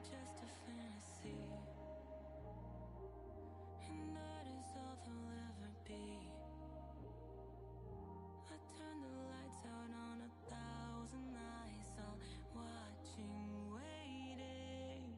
just a fantasy, and that is all they'll ever be. I turn the lights out on 1,000 eyes, all watching, waiting.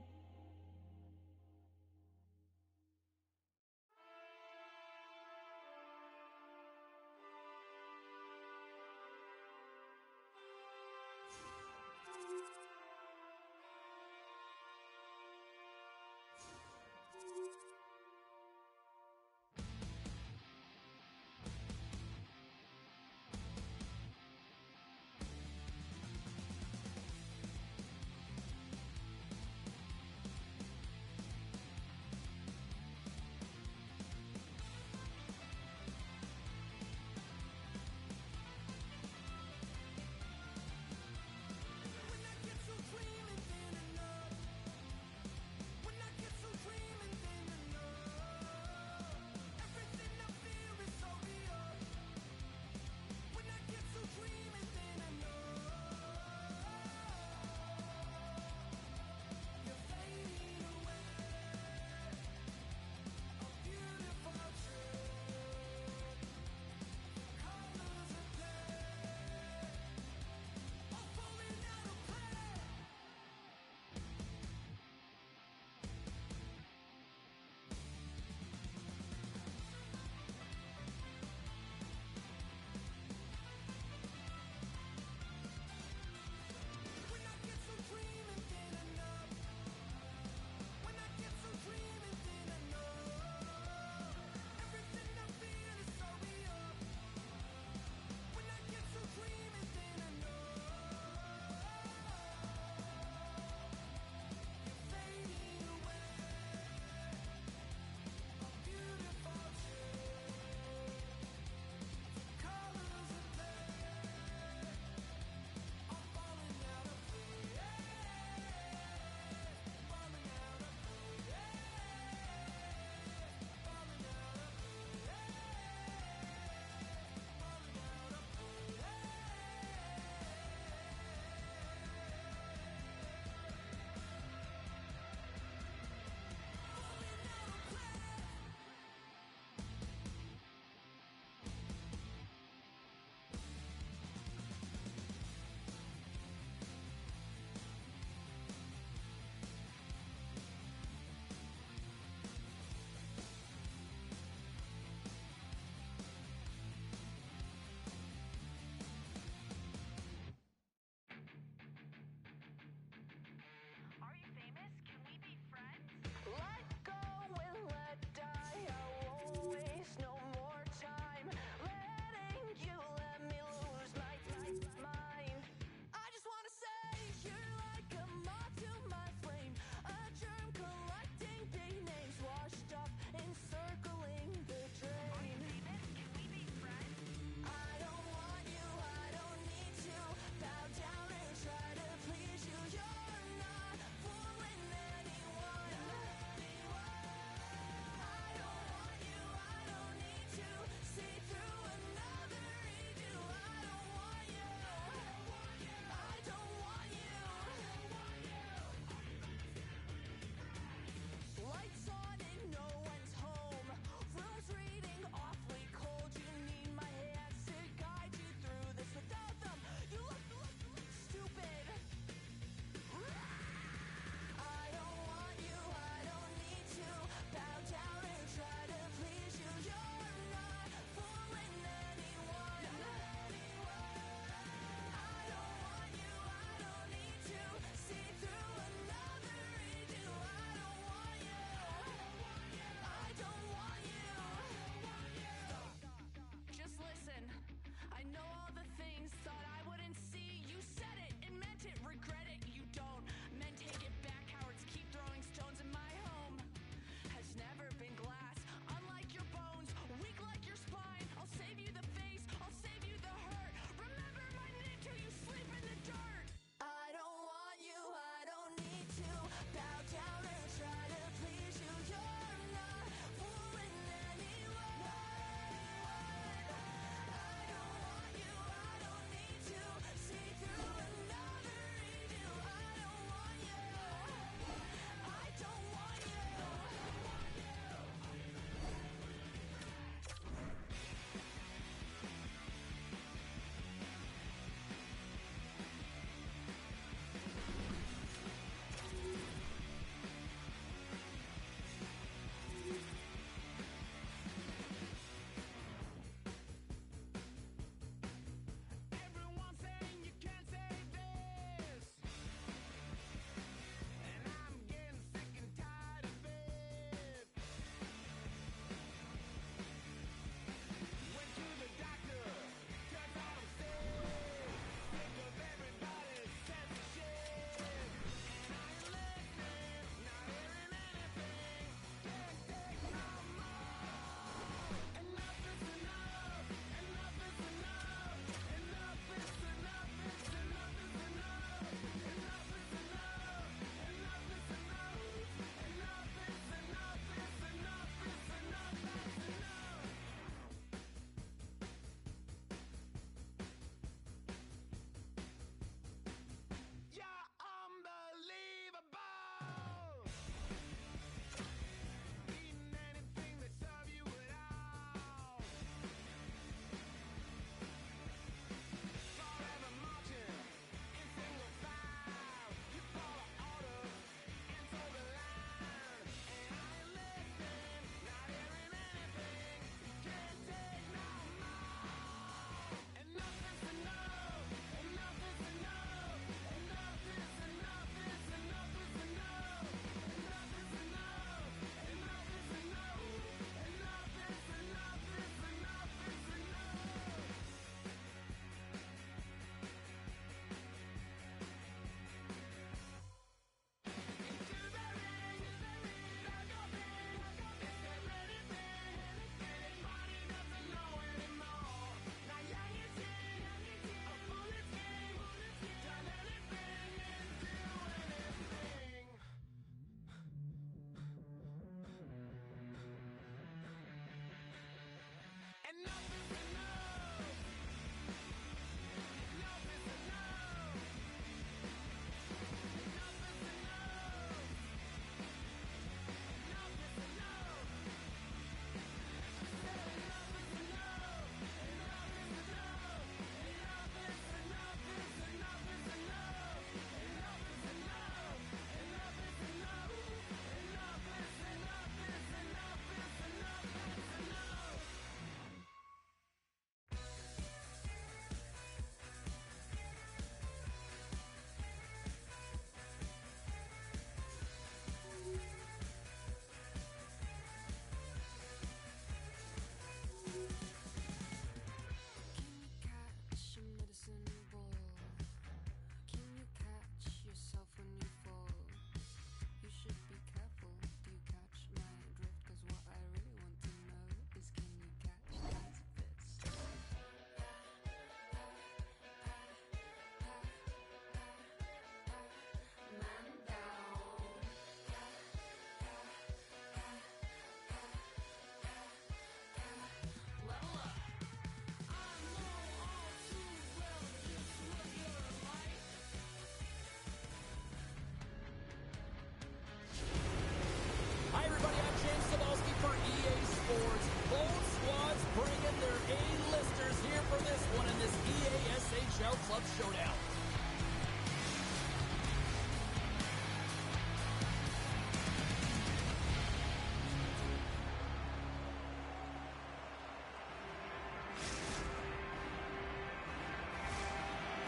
showdown.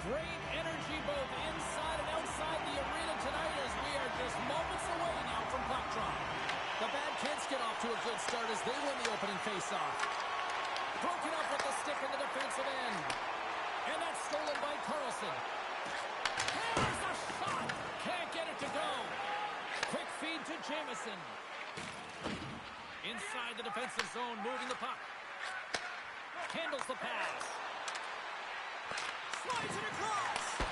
Great energy both inside and outside the arena tonight as we are just moments away now from puck drop. The Bad Kids get off to a good start as they win the opening faceoff. Broken up with the stick in the defensive end. And that's stolen by Carlson. There's a shot! Can't get it to go. Quick feed to Jamison. Inside the defensive zone, moving the puck. Handles the pass. Slides it across.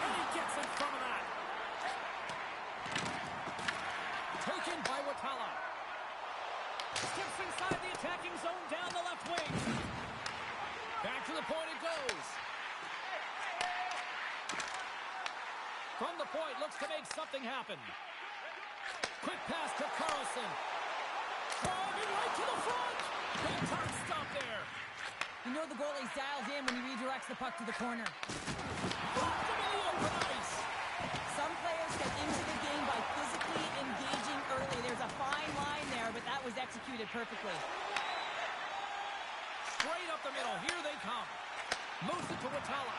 And he gets in front of that. Taken by Watala. Steps inside the attacking zone down the left wing. Back to the point it goes. From the point, looks to make something happen. Quick pass to Carlson. Driving right to the front. Big time stop there. You know the goalie's dialed in when he redirects the puck to the corner. Blocked him in the open ice. Some players get into the game by physically engaging early. There's a fine line there, but that was executed perfectly. Straight up the middle. Here they come. Moves it to Watala.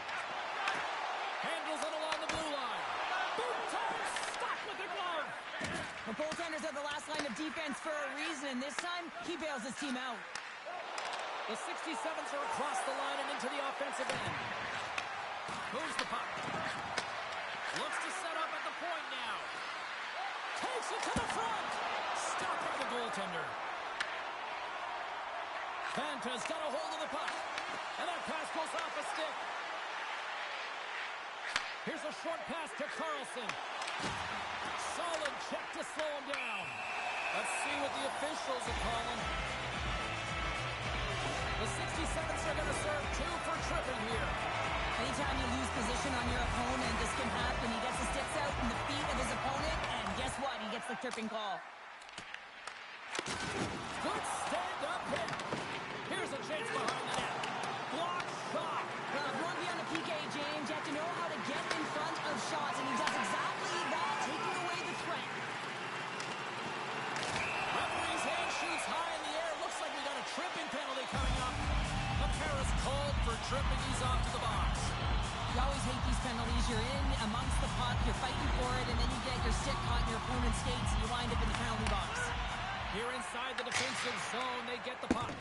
Handles it along the blue line. Boom time. Stop with the glove. The goaltenders are the last line of defense for a reason. This time, he bails his team out. The 67s are across the line and into the offensive end. Moves the puck. Looks to set up at the point now. Takes it to the front. Stopped by the goaltender. Fanta's got a hold of the puck. And that pass goes off a stick. Here's a short pass to Carlson. Solid check to slow him down. Let's see what the officials are calling. The 67s are going to serve 2 for tripping here. Anytime you lose position on your opponent, this can happen. He gets the sticks out in the feet of his opponent, and guess what? He gets the tripping call. Good stand-up hit. Here's a chance behind the net. Block shot. Well, if you want to be on the PK, James, you have to know how to get in front of shots, and he does exactly that, taking away the threat. Referee's hand shoots high in the air. Looks like we got a tripping penalty coming up. Harris called for tripping. He's off to the box. You always hate these penalties. You're in amongst the puck, you're fighting for it, and then you get your stick caught in your opponent's skates, and you wind up in the penalty box. Here inside the defensive zone, they get the puck.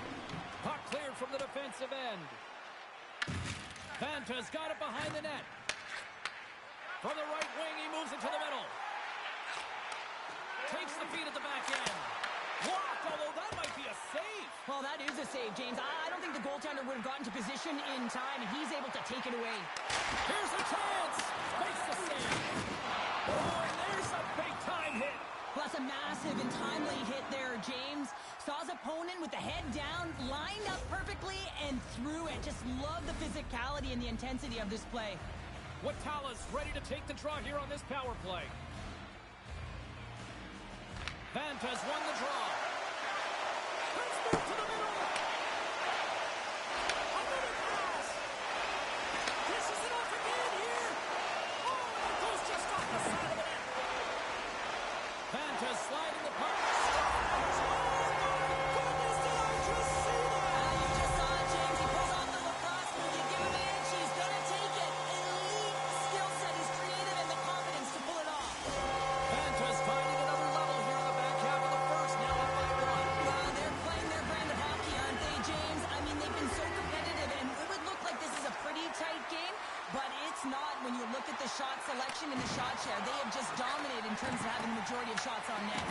Puck cleared from the defensive end. Fanta's got it behind the net. From the right wing, he moves it to the middle. Takes the feed at the back end. Blocked, although that might be a save. Well, that is a save, James. I don't think the goaltender would have gotten to position in time, and he's able to take it away. Here's a chance. Makes the save. Oh, and there's a big-time hit. Well, that's a massive and timely hit there, James. Saw his opponent with the head down, lined up perfectly, and threw it. Just love the physicality and the intensity of this play. Watala's ready to take the draw here on this power play. Vanta's won the draw. Let's move to the middle. Another pass. This is enough again here. Oh, it goes just off the side of the net. Vanta's sliding the puck. Shot selection and the shot share. They have just dominated in terms of having the majority of shots on net.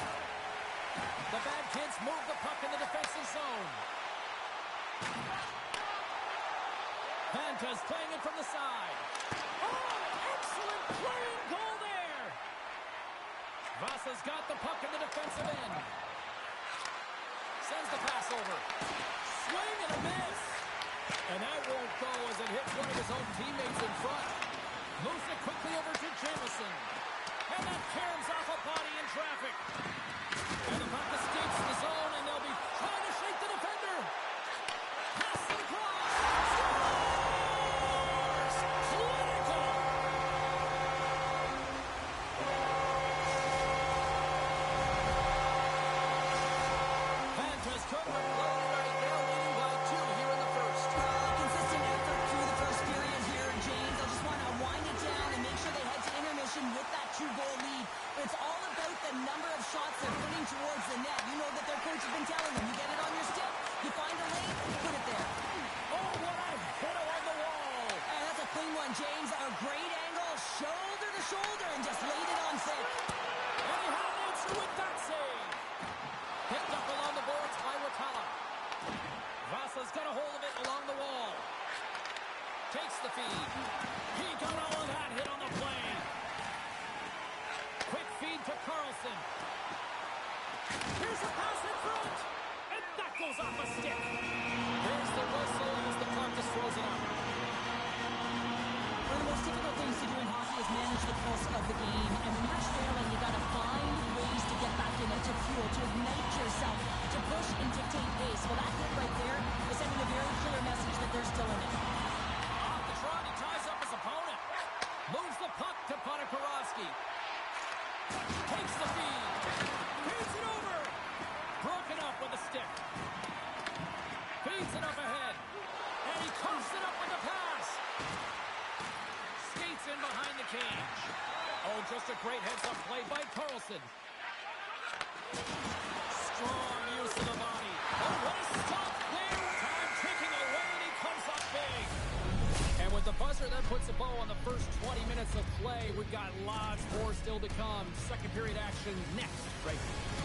The Bad Kids move the puck in the defensive zone. Vanta's playing it from the side. Oh, excellent playing goal there. Vasa's got the puck in the defensive end. Sends the pass over. Swing and a miss. And that won't go as it hits one of his own teammates in front. Moves it quickly over to Jamison. And that caroms off a body in traffic. And the puck escapes the zone, and they'll be trying to shake the defender. Pass it across. Scores! Clinical Takes the feed. He got all of that hit on the play. Quick feed to Carlson. Here's a pass in front. And that goes off a stick. There's the whistle as the clock just throws it up. One of the most difficult things to do in hockey is manage the pulse of the game. And when you're trailing, you got to find ways to get back in it, to fuel, to ignite yourself, to push and dictate pace. Well, that hit right there is sending a very clear message that they're still in it. Off the trot, he ties up his opponent. Moves the puck to Ponikarovsky. Takes the feed. Feeds it over. Broken up with a stick. Feeds it up ahead. And he coughs it up with the pass. Skates in behind the cage. Oh, just a great heads-up play by Carlson. Strong use of the body. Oh, what a stop there. Time ticking away, and he comes up big. And with the buzzer, that puts a bow on the first 20 minutes of play. We've got lots more still to come. Second period action next, right here.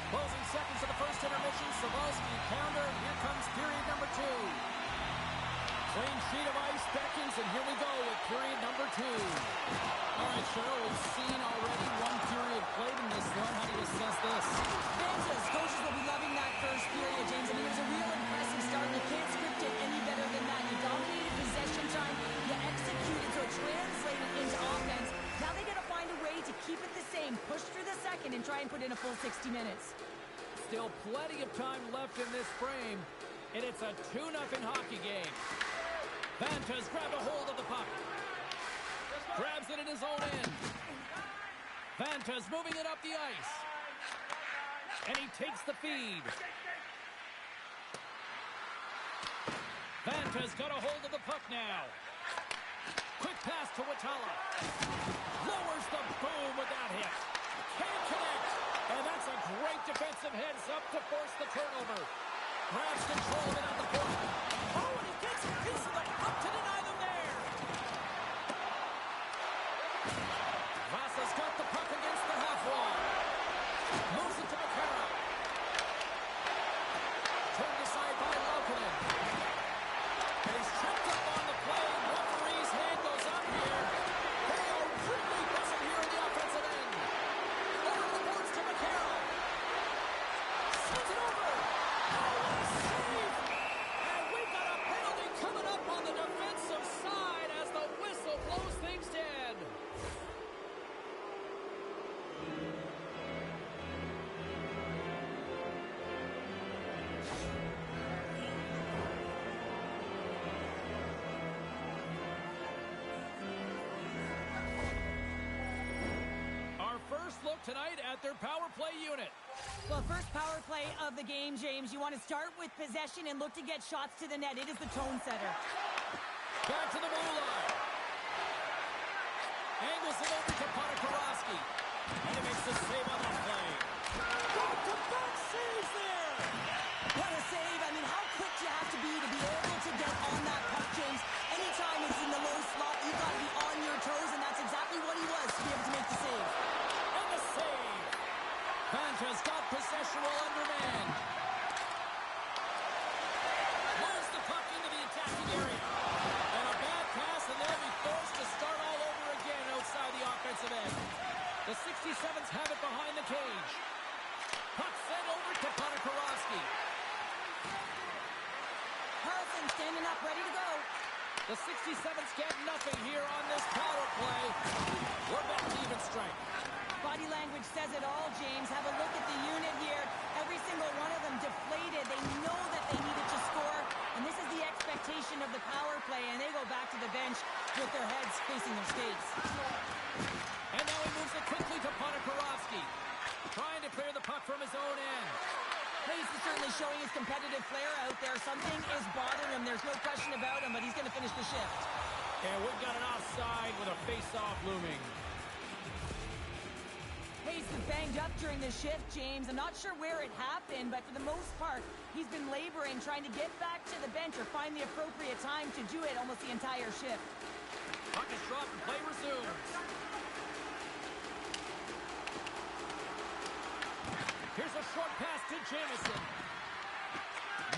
Closing seconds of the first intermission. Savalsky counter. Here comes period number 2. Clean sheet of ice beckons, and here we go with period number 2. All right, Cheryl, we've seen already one period played in this one. How do you assess this? Kansas coaches will be loving that first period, James. I mean, it was a real impressive start. You can't script it any better than that. You dominated possession time. You executed, so it translated into offense. Now they got to find a way to keep it the same. Push through the second and try and put in a full 60 minutes. Still plenty of time left in this frame, and it's a 2-0 hockey game. Vanta's grabbed a hold of the puck. Grabs it in his own end. Vanta's moving it up the ice. And he takes the feed. Vanta's got a hold of the puck now. Quick pass to Watala. Lowers the boom with that hit. Can't connect. And that's a great defensive heads-up to force the turnover. Grabs control of it at the point. Oh, and he gets a piece of the puck to deny them there. Vasa's got the puck against the half wall. Moves it to McCarroll. Turned aside by Laukkonen. And he's tripped up on the play. Referee's hand goes up here. They are really buzzing here in the offensive end. Over the boards to McCarroll. Sends it over. Oh, what a save. And we've got a penalty coming up on the defensive side as the whistle blows things dead. Our first look tonight at their power play unit. Well, first power play of the game, James. You want to start with possession and look to get shots to the net. It is the tone setter. Back to the blue line. Angles it over to Ponikarovsky. And he makes the save on the play. Back-to-back saves there. What a save. I mean, how quick do you have to be able to get on that puck, James? Anytime it's in the low slot, you've got to be on your toes, and that's exactly what he was to be able to make the save. And the save. Vanta's got possession while undermanned. Moves the puck into the attacking area. And a bad The 67's get nothing here on this power play. We're back to even strength. Body language says it all, James. Have a look at the unit here. Every single one of them deflated. They know that they needed to score, and this is the expectation of the power play, and they go back to the bench with their heads facing their skates. And now he moves it quickly to Ponikarovsky, trying to clear the puck from his own end. Hayes is certainly showing his competitive flair out there. Something is bothering him. There's no question about him, but he's going to finish the shift. And we've got an offside with a face-off looming. Hayes was banged up during the shift, James. I'm not sure where it happened, but for the most part, he's been laboring, trying to get back to the bench or find the appropriate time to do it almost the entire shift. Puck is dropped and play resumes. Here's a short pass to Jamison.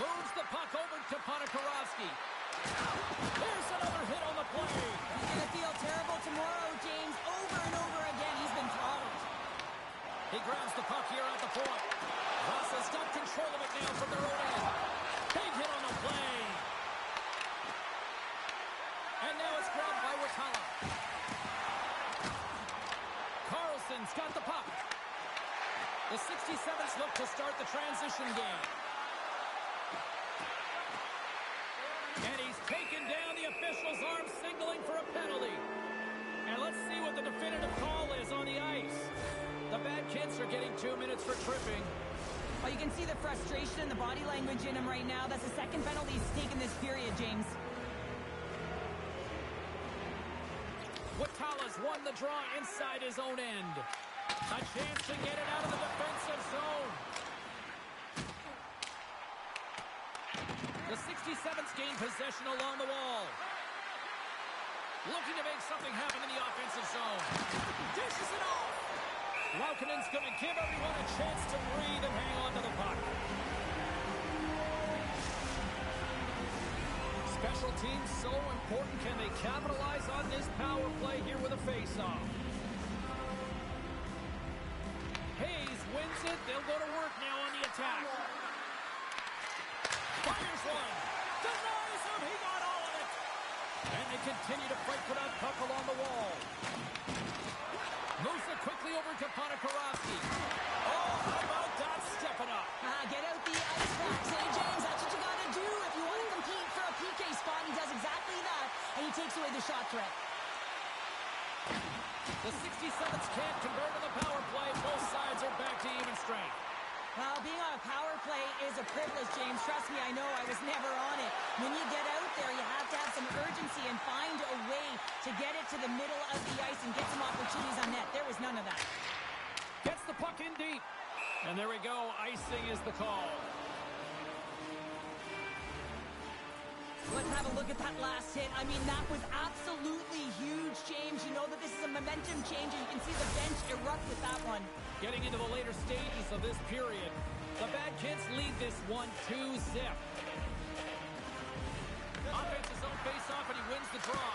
Moves the puck over to Ponikarovsky. Here's another hit on the play. He's going to feel terrible tomorrow, James. Over and over again, he's been throttled. He grabs the puck here at the point. Russell's got control of it now from their own end. Big hit on the play. And now it's grabbed by Watala. Carlson's got the puck. The 67s look to start the transition game. And he's taken down. The official's arm signaling for a penalty. And let's see what the definitive call is on the ice. The Bad Kids are getting 2 minutes for tripping. Well, you can see the frustration and the body language in him right now. That's the second penalty he's taken this period, James. Watala's won the draw inside his own end. A chance to get it out of the defensive zone. The 67s gain possession along the wall. Looking to make something happen in the offensive zone. Dishes it off. Laukonen's going to give everyone a chance to breathe and hang on to the puck. Special teams so important. Can they capitalize on this power play here with a face-off? Hayes wins it. They'll go to work now on the attack. Fires one. Denies him. He got all of it. And they continue to fight for that puck along the wall. Moves it quickly over to Ponikarovsky. Oh, how about that stepping up? Get out the ice box, hey, James. That's what you got to do if you want to compete for a PK spot. He does exactly that, and he takes away the shot threat. The 67s can't convert on the power play. Both sides are back to even strength. Well, being on a power play is a privilege, James. Trust me, I know. I was never on it. When you get out there, you have to have some urgency and find a way to get it to the middle of the ice and get some opportunities on net. There was none of that. Gets the puck in deep. And there we go. Icing is the call. Let's have a look at that last hit. I mean, that was absolutely huge, James. You know that this is a momentum change, and you can see the bench erupt with that one. Getting into the later stages of this period, the Bad Kids lead this 1-2-zip. Offensive zone face-off, and he wins the draw.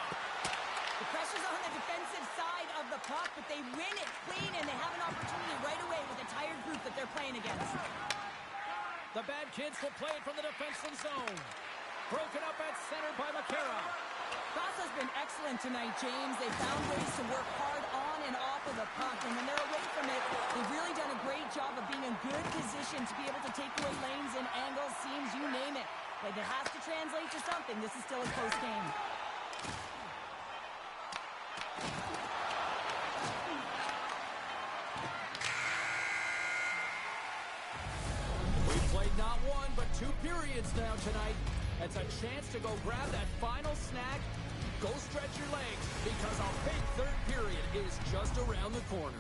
The pressure's on the defensive side of the puck, but they win it clean, and they have an opportunity right away with a tired group that they're playing against. The Bad Kids will play it from the defensive zone. Broken up at center by McCarra. Basa's been excellent tonight, James. They found ways to work hard on and off of the puck, and when they're away from it, they've really done a great job of being in good position to be able to take away lanes and angles, seams, you name it. But it has to translate to something. This is still a close game. We've played not one, but 2 periods now tonight. It's a chance to go grab that final snack. Go stretch your legs, because our big third period is just around the corner.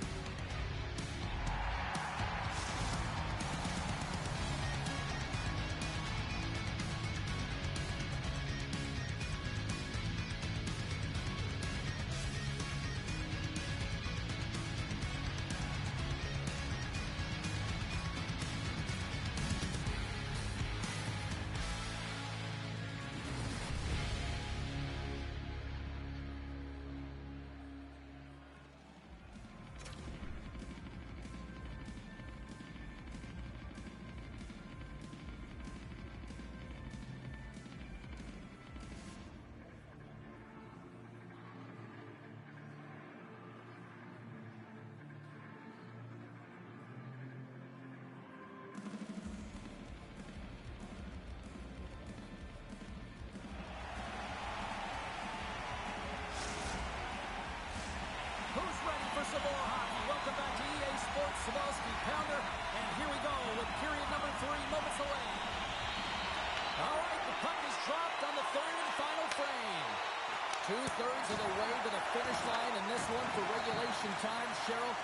2/3 of the way to the finish line in this one for regulation time. Cheryl,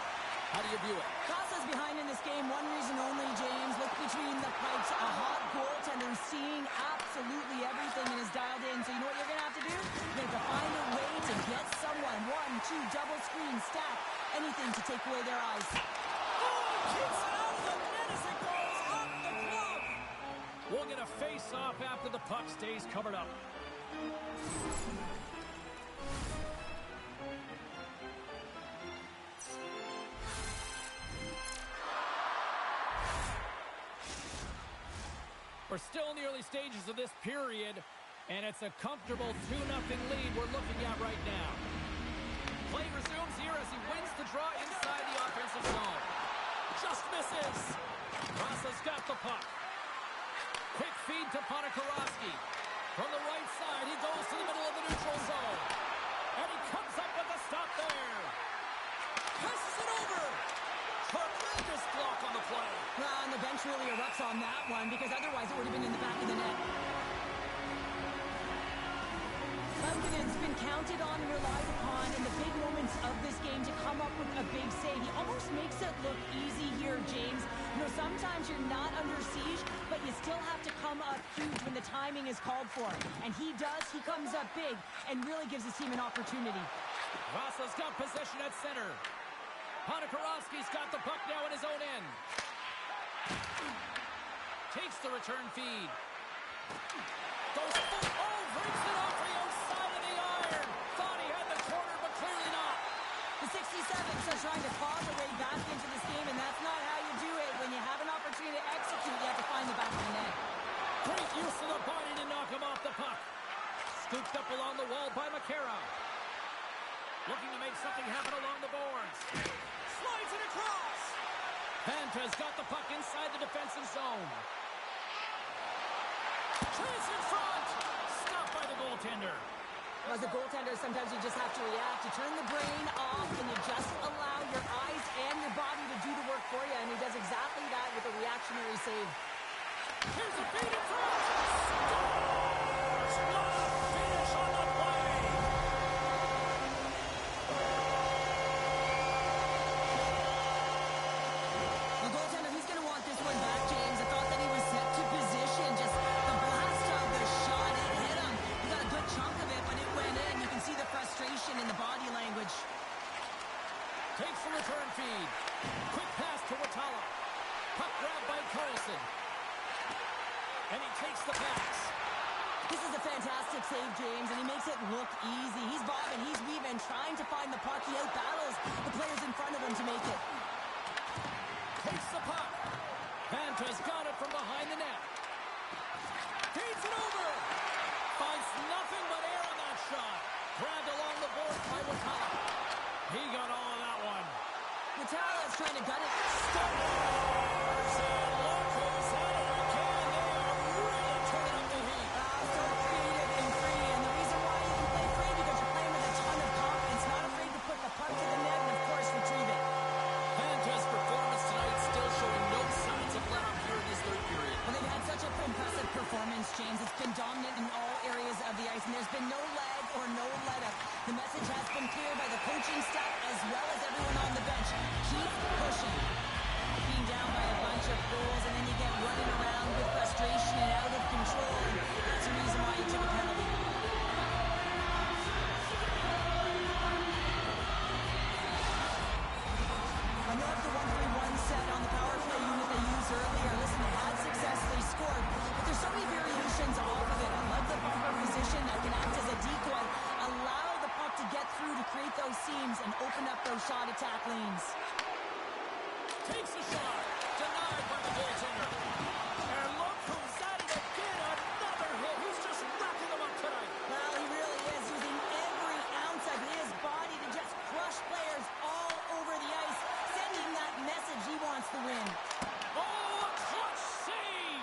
how do you view it? Casa's behind in this game. One reason only, James. Look between the pipes. A hot goaltender who's seeing absolutely everything and is dialed in. So you know what you're going to have to do? You're going to have to find a way to get someone. 1, 2, double screen, stack, anything to take away their eyes. Keeps it out of the net as it goes up the glove. We'll get a face-off after the puck stays covered up. We're still in the early stages of this period, and it's a comfortable 2-0 lead we're looking at right now. Play resumes here as he wins the draw inside the offensive zone. Just misses. Rosa's got the puck. Quick feed to Ponikarovsky. From the right side, he goes to the middle of the neutral zone. And he comes up with a stop there. Passes it over. Tremendous block on the play. Well, and the bench really erupts on that one because otherwise it would have been in the back of the net. Lundgren's been counted on and relied upon in the big moments of this game to come up with a big save. He almost makes it look easy here, James. You know, sometimes you're not under siege, but you still have to come up huge when the timing is called for. And he does. He comes up big and really gives his team an opportunity. Vasa's got possession at center. Ponikarovsky's got the puck now in his own end. Takes the return feed. Goes full. Oh, breaks it off the outside of the iron. Thought he had the corner, but clearly not. The 67s are trying to claw their way back into this game, and that's not how you do it. When you have an opportunity to execute, you have to find the back of the net. Great use of the body to knock him off the puck. Scooped up along the wall by McCarra. Looking to make something happen along the boards. Slides it across. Vanta's got the puck inside the defensive zone. Chance in front. Stopped by the goaltender. As a goaltender, sometimes you just have to react. You turn the brain off and you just allow your eyes and your body to do the work for you. And he does exactly that with a reactionary save. Here's a feed in front. Scores! What a finish on the play. The goaltender, he's going to want this one back, James. I thought that he was set to position. Just the blast of the shot, it hit him. He got a good chunk of it, but it went in. You can see the frustration in the body language. Takes the return feed. Quick pass to Watala. Puck grabbed by Carlson. And he takes the pass. This is a fantastic save, James, and he makes it look easy. He's bobbing, he's weaving, trying to find the puck. He outbattles the players in front of him to make it. Takes the puck. Vanta's got it from behind the net. Feeds it over. Finds nothing but air on that shot. Grabbed along the boards by Watala. He got all of that one. Watala is trying to gut it. Stars and look who's had it again. They are really turning up the heat. So creative and free, and the reason why you can play free because you're playing with a ton of confidence, not afraid to put the puck to the net and, of course, retrieve it. Vanta's performance tonight still showing no signs of let up here in this third period. Well, they've had such an impressive performance, James. It's been dominant in all areas of the ice, and there's been no lag or no let-up. The message has been clear by the coaching staff as well as everyone on the bench. Keep pushing. Being down by a bunch of goals, and then you get running around with frustration and out of control, and that's the reason why you took a penalty. I love the 1-3-1 set on the power play unit they used earlier. Listen, they had success, they scored, but there's so many variations off of it. I love the bumper position that can act as a decoy, allow the puck to get through to create those seams and open up those shot attack lanes. Takes a shot. Denied by the goaltender. And look who's at it again. Another hit. He's just racking them up tonight. Well, he really is using every ounce of his body to just crush players all over the ice, sending that message he wants to win. Oh, a clutch save.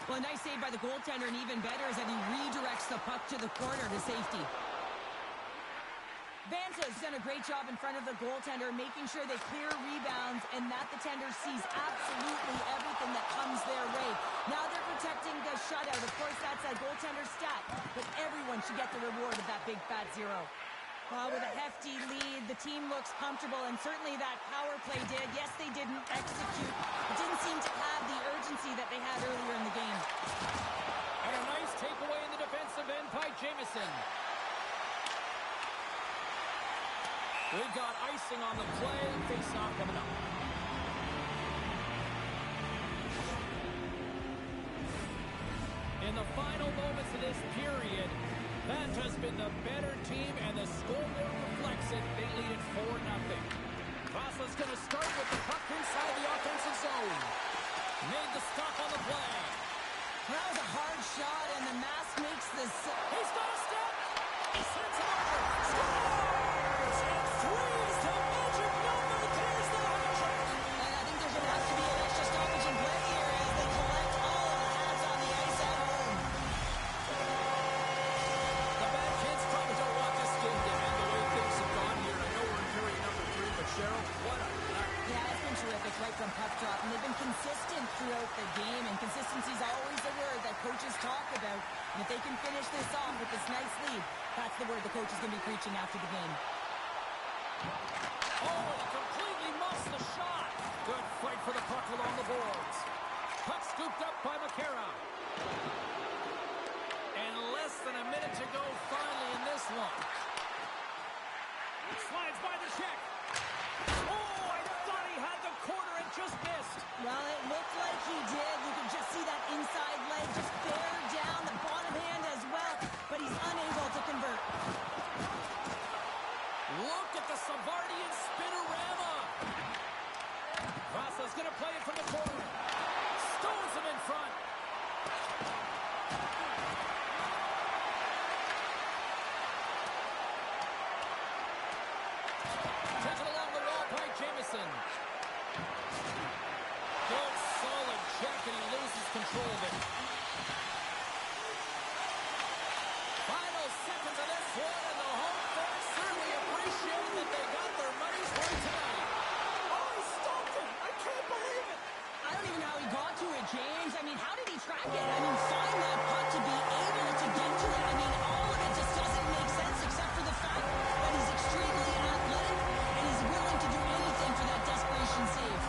Well, a nice save by the goaltender, and even better is that he redirects the puck to the corner to safety. Vanta's done a great job in front of the goaltender, making sure they clear rebounds and that the tender sees absolutely everything that comes their way. Now they're protecting the shutout. Of course, that's a goaltender stat, but everyone should get the reward of that big fat zero. With a hefty lead, the team looks comfortable, and certainly that power play did. Yes, they didn't execute. It didn't seem to have the urgency that they had earlier in the game. And a nice takeaway in the defensive end by Jamieson. We've got icing on the play. Face-off coming up. In the final moments of this period, Vanta's been the better team, and the scoreboard reflects it. They lead it 4-0. Vasa's going to start with the puck inside the offensive zone. Made the stop on the play. That was a hard shot, and the mask makes this. He's got a step. He sends it over. Scores! And threes the magic number. There's the hat-trick. And I think there's going to have to be an extra stoppage in play here as they collect all of the hats on the ice at home. The bad kids probably don't want this game to end the way things have gone here. I know we're in period number 3, but Cheryl, what a night. Yeah, it's been terrific right from puck drop, and they've been consistent throughout the game, and consistency is always a word that coaches talk about. And if they can finish this off with this nice lead, that's the word the coach is going to be preaching after the game. Oh, he completely muffs the shot. Good fight for the puck along the boards. Puck scooped up by McCarra. And less than a minute to go finally in this one. Slides by the check. Oh, I thought he had the corner and just missed. Well, it looked like he did. You could just see that inside leg just bear down, the bottom hand as well, but he's unable to convert. Look at the Savardian spinorama. Vasa's going to play it from the corner. Stones him in front. Taken along the wall by Jamieson. Good solid check, and he loses control of it. Final seconds of this one, and the home fans certainly appreciate that they got their money's worth tonight. Oh, he stopped it! I can't believe it! I don't even know how he got to it, James. I mean, how did he track it? I mean, find that puck to be able to get to it. I mean, all of it just doesn't make sense except for the fact that he's extremely athletic and he's willing to do anything for that desperation save.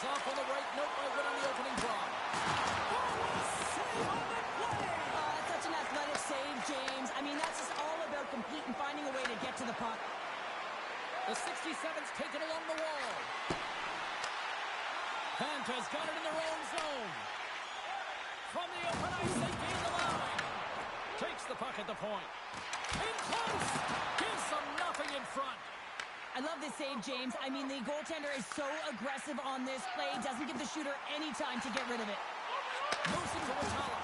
Finishes off on the right note by winning the opening draw. That's such an athletic save, James. I mean, that's just all about competing, finding a way to get to the puck. The 67's taken along the wall. Vanta's got it in their own zone. From the open ice, they gain the line. Takes the puck at the point. In close. Gives them nothing in front. I love this save, James. I mean, the goaltender is so aggressive on this play. Doesn't give the shooter any time to get rid of it. Moves it to Watala.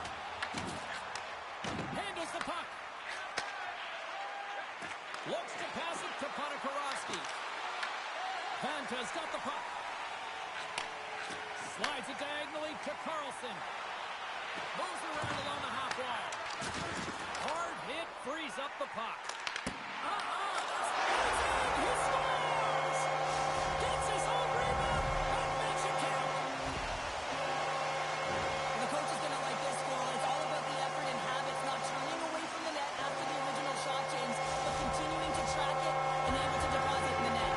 Handles the puck. Looks to pass it to Ponikarovsky. Vanta's got the puck. Slides it diagonally to Carlson. Moves around along the half wall. Hard hit, frees up the puck. He scores! Gets his own rebound and makes it count. The coach is going to like this goal. It's all about the effort and habits, not turning away from the net after the original shot, James, but continuing to track it and able to deposit in the net.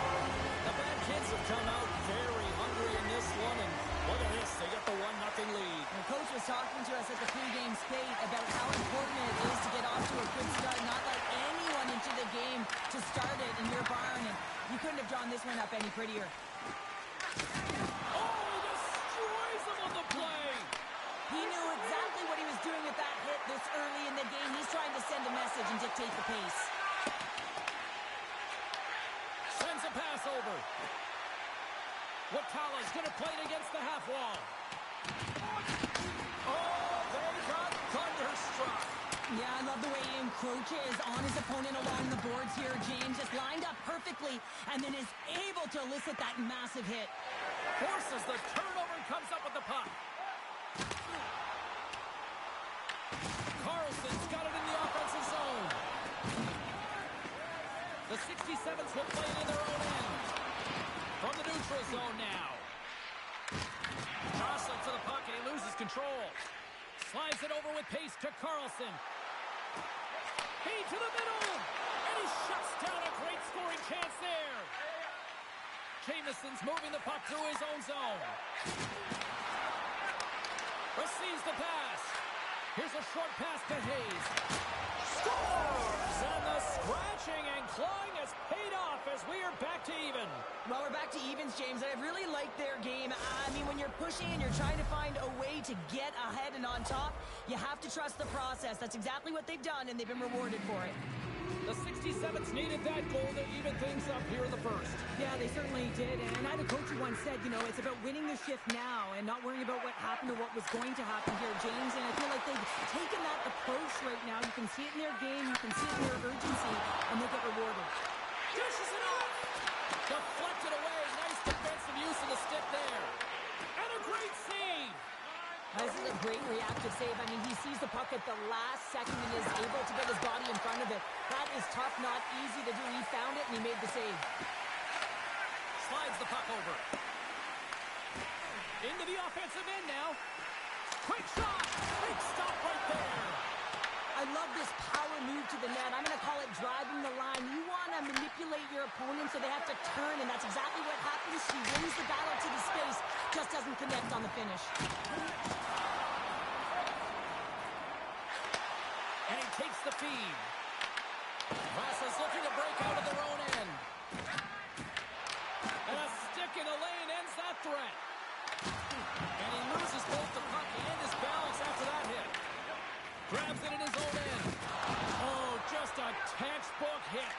The bad kids have come out very hungry in this one, and look at this. They get the 1-0 lead. The coach was talking to us at the pregame skate about how important it is to get off to a good start, not let anyone into the game to start it in your barn, and you couldn't have drawn this one up any prettier. Oh, he destroys them on the play. He knew exactly what he was doing with that hit this early in the game. He's trying to send a message and dictate the pace. Sends a pass over. Watala's going to play it against the half wall. Oh, they got thunderstruck. Yeah, I love the way he encroaches on his opponent along the boards here, James. Just lined up perfectly and then is able to elicit that massive hit. Forces the turnover and comes up with the puck. Carlson's got it in the offensive zone. The 67s will play it in their own end. From the neutral zone now. Jostling to the puck and he loses control. Slides it over with pace to Carlson. Feed to the middle. And he shuts down a great scoring chance there. Jameson's moving the puck through his own zone. Receives the pass. Here's a short pass to Hayes. Scores! And the scratching and clawing has paid off as we are back to even. Well, we're back to evens, James. I really like their game. I mean, when you're pushing and you're trying to find a way to get ahead and on top, you have to trust the process. That's exactly what they've done, and they've been rewarded for it. The 67s needed that goal to even things up here in the first. Yeah, they certainly did. And I had a coach who once said, you know, it's about winning the shift now and not worrying about what happened or what was going to happen here, James. And I feel like they've taken that approach right now. You can see it in their game, you can see it in their urgency, and they get rewarded. Dishes it off! Deflected away. Nice defensive use of the stick there. And a great save! This is a great reactive save. I mean, he sees the puck at the last second and is able to get his body in front of it. That is tough, not easy to do. He found it and he made the save. Slides the puck over. Into the offensive end now. Quick shot! Big stop right there! I love this power move to the net. I'm going to call it driving the line. You want to manipulate your opponent so they have to turn, and that's exactly what happens. He wins the battle to the space, just doesn't connect on the finish. And he takes the feed. Vasa's looking to break out of their own end. And a stick in the lane ends that threat. And he loses both the puck and his balance after that hit. Grabs it in his own end. Oh, just a textbook hit.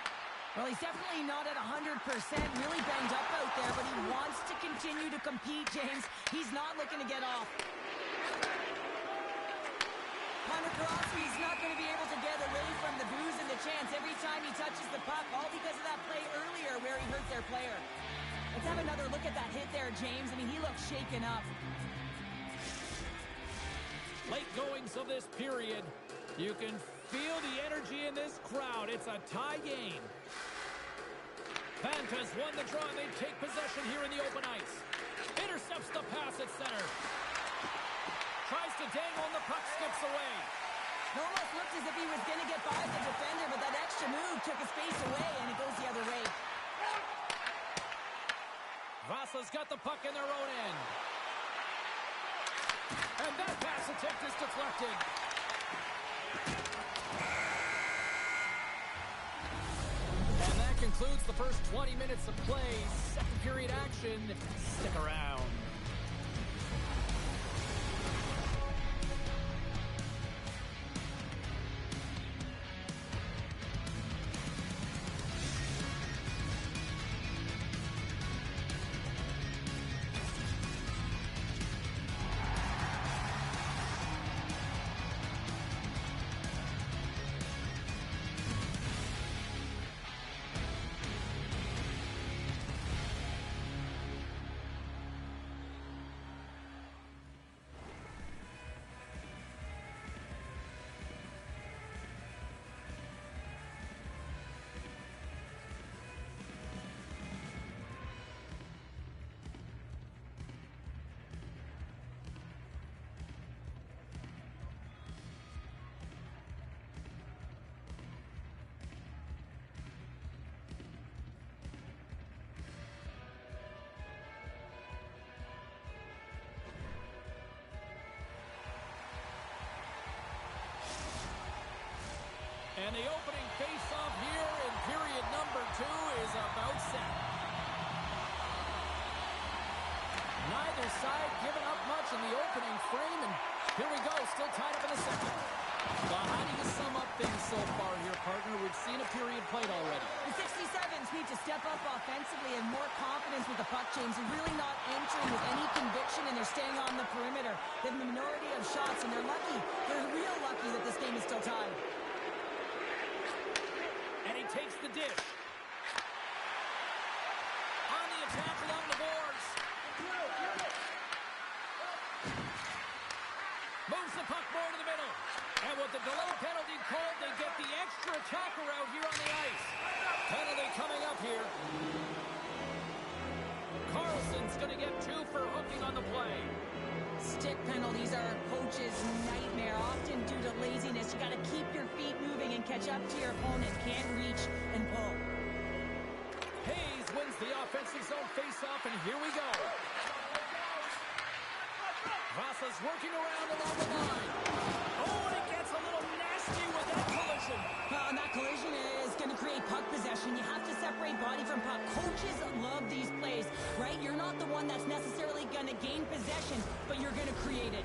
Well, he's definitely not at 100%, really banged up out there, but he wants to continue to compete, James. He's not looking to get off. Ponikarovsky's not going to be able to get away from the booze and the chance every time he touches the puck, all because of that play earlier where he hurt their player. Let's have another look at that hit there, James. I mean, he looks shaken up. Late goings of this period. You can feel the energy in this crowd. It's a tie game. Vanta's won the draw, and they take possession here in the open ice. Intercepts the pass at center. Tries to dangle, and the puck skips away. It almost looked as if he was going to get by the defender, but that extra move took his face away, and it goes the other way. Vasa's got the puck in their own end. deflected. And that concludes the first 20 minutes of play. Second period action. Stick around. And the opening face-off here in period number 2 is about set. Neither side giving up much in the opening frame, and here we go, still tied up in the second. Well, how do you sum up things so far here, partner? We've seen a period played already. The 67s need to step up offensively and more confidence with the puck, James. They're really not entering with any conviction, and they're staying on the perimeter. They have a minority of shots, and they're lucky. They're real lucky that this game is still tied. And he takes the dish. On the attack along the boards. Moves the puck more to the middle. And with the delay penalty called, they get the extra attacker out here on the ice. Penalty coming up here. Carlson's going to get 2 for hooking on the play. Stick penalties are a coach's nightmare, often due to laziness. You got to keep your feet moving and catch up to your opponent. Can't reach and pull. Hayes wins the offensive zone faceoff, and here we go. Vasa's working around along the line. Oh, and it gets a little nasty with that collision. And that collision is going to create puck possession. You have to separate body from puck. Coaches love these plays, right? You're not the one that's necessarily going to gain possession, but you're going to create it.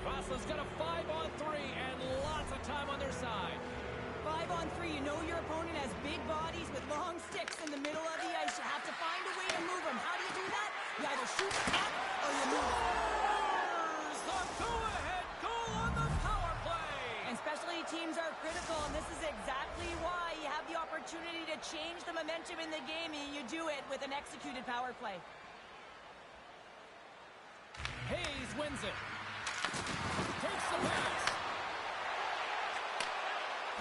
Vasa's got a 5-on-3 and lots of time on their side. 5-on-3, you know your opponent has big bodies with long sticks in the middle of the ice. You have to find a way to move them. How do you do that? You either shoot the puck or you move it. The go-ahead goal on the power play. And specialty teams are critical, and this is exactly why you have the opportunity to change the momentum in the game, and you do it with an executed power play. Hayes wins it. Takes the pass.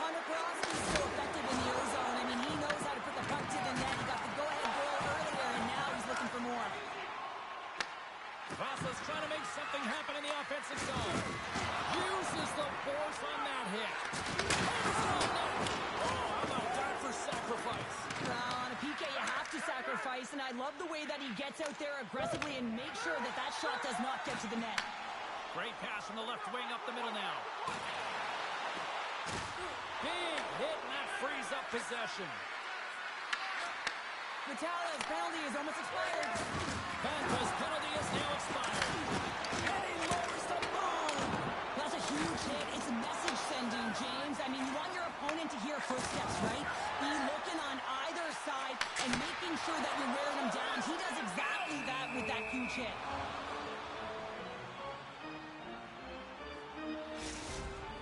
Connor Crosby's so effective in the O-zone. I mean, he knows how to put the puck to the net. He got the go-ahead goal earlier, and now he's looking for more. Vasa's trying to make something happen in the offensive zone. Uses the force on that hit. Oh, how about that for sacrifice? Well, on a PK, you have to sacrifice, and I love the way that he gets out there aggressively and makes sure that that shot does not get to the net. Great pass from the left wing up the middle now. Big hit, and that frees up possession. Vitala's penalty is almost expired. Vanta's penalty is now expired. And he lowers the boom. That's a huge hit. It's message sending, James. I mean, you want your opponent to hear footsteps, right? Be looking on either side and making sure that you're wearing them down. He does exactly that with that huge hit.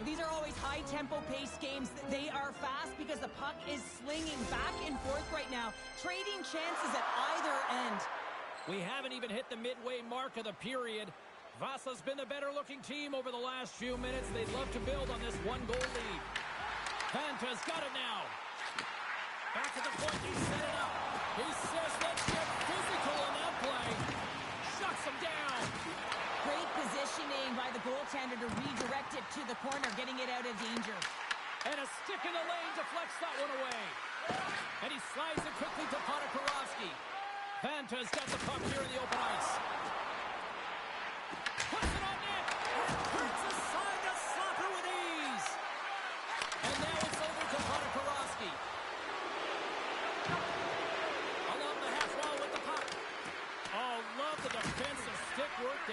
These are always high-tempo pace games. They are fast because the puck is slinging back and forth right now, trading chances at either end. We haven't even hit the midway mark of the period. Vasa's been the better-looking team over the last few minutes. They'd love to build on this one-goal lead. Vanta's got it now. Back at the point, he set it up. He says, let's get physical on that play. Shuts him down. Great positioning by the goaltender to redirect it to the corner, getting it out of danger. And a stick in the lane deflects that one away. And he slides it quickly to Podakarovsky. Vanta's got the puck here in the open ice. Puts it on net. And Kurtz aside to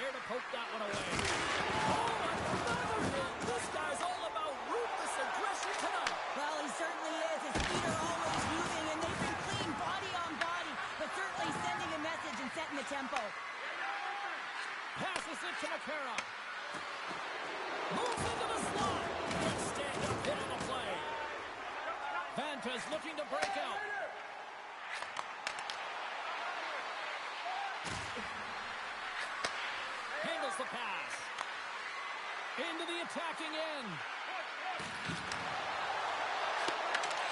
there to poke that one away. Oh, another hit. This guy's all about ruthless aggression tonight. Well, he certainly is. His feet are always moving, and they've been clean body on body, but certainly sending a message and setting the tempo. Passes it to McCarra. Moves into the slot. Good stand-up hit on the play. Vanta's looking to break out. Handles the pass. Into the attacking end.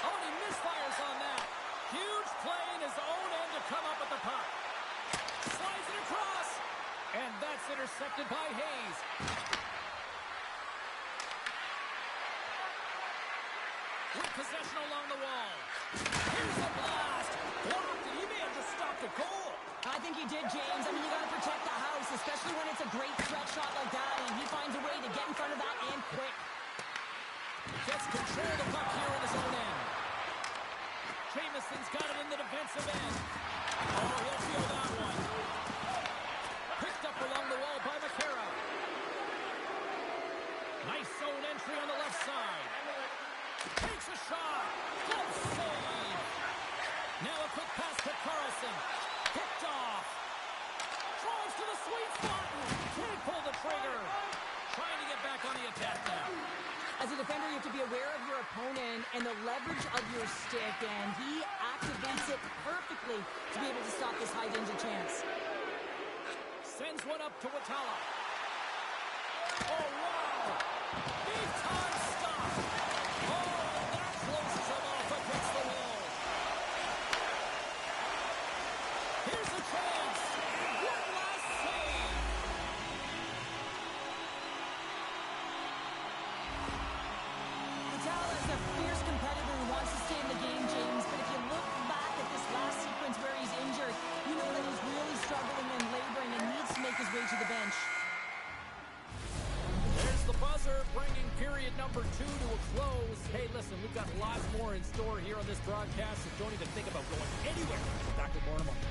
Oh, and he misfires on that. Huge play in his own end to come up with the puck. Slides it across. And that's intercepted by Hayes. With possession along the wall. Here's the blast. Blocked, and he may have just stopped a goal. I think he did, James. I mean, you got to protect the house, especially when it's a great stretch shot like that, and he finds a way to get in front of that and quick. Gets control of the puck here in his own end. Jamison's got it in the defensive end. Oh, he'll feel that one. Picked up along the wall by McCarra. Nice zone entry on the left side. Takes a shot. Glove save. Now a quick pass to Carlson. Picked off. Drives to the sweet spot. Can't pull the trigger. Trying to get back on the attack now. As a defender, you have to be aware of your opponent and the leverage of your stick, and he activates it perfectly to be able to stop this high-danger chance. Sends one up to Watala. Oh, wow. Big time stop. Oh, that closes him off against the wall. Here's a chance. One last save. Watala is a fierce competitor who wants to stay in the game, James, but if you look back at this last sequence where he's injured, you know that he's really struggling and laboring and needs to make his way to the bench. There's the buzzer, bringing period number 2 to a close. Hey, listen, we've got lots more in store here on this broadcast, so don't even think about going anywhere. Back with more in a moment.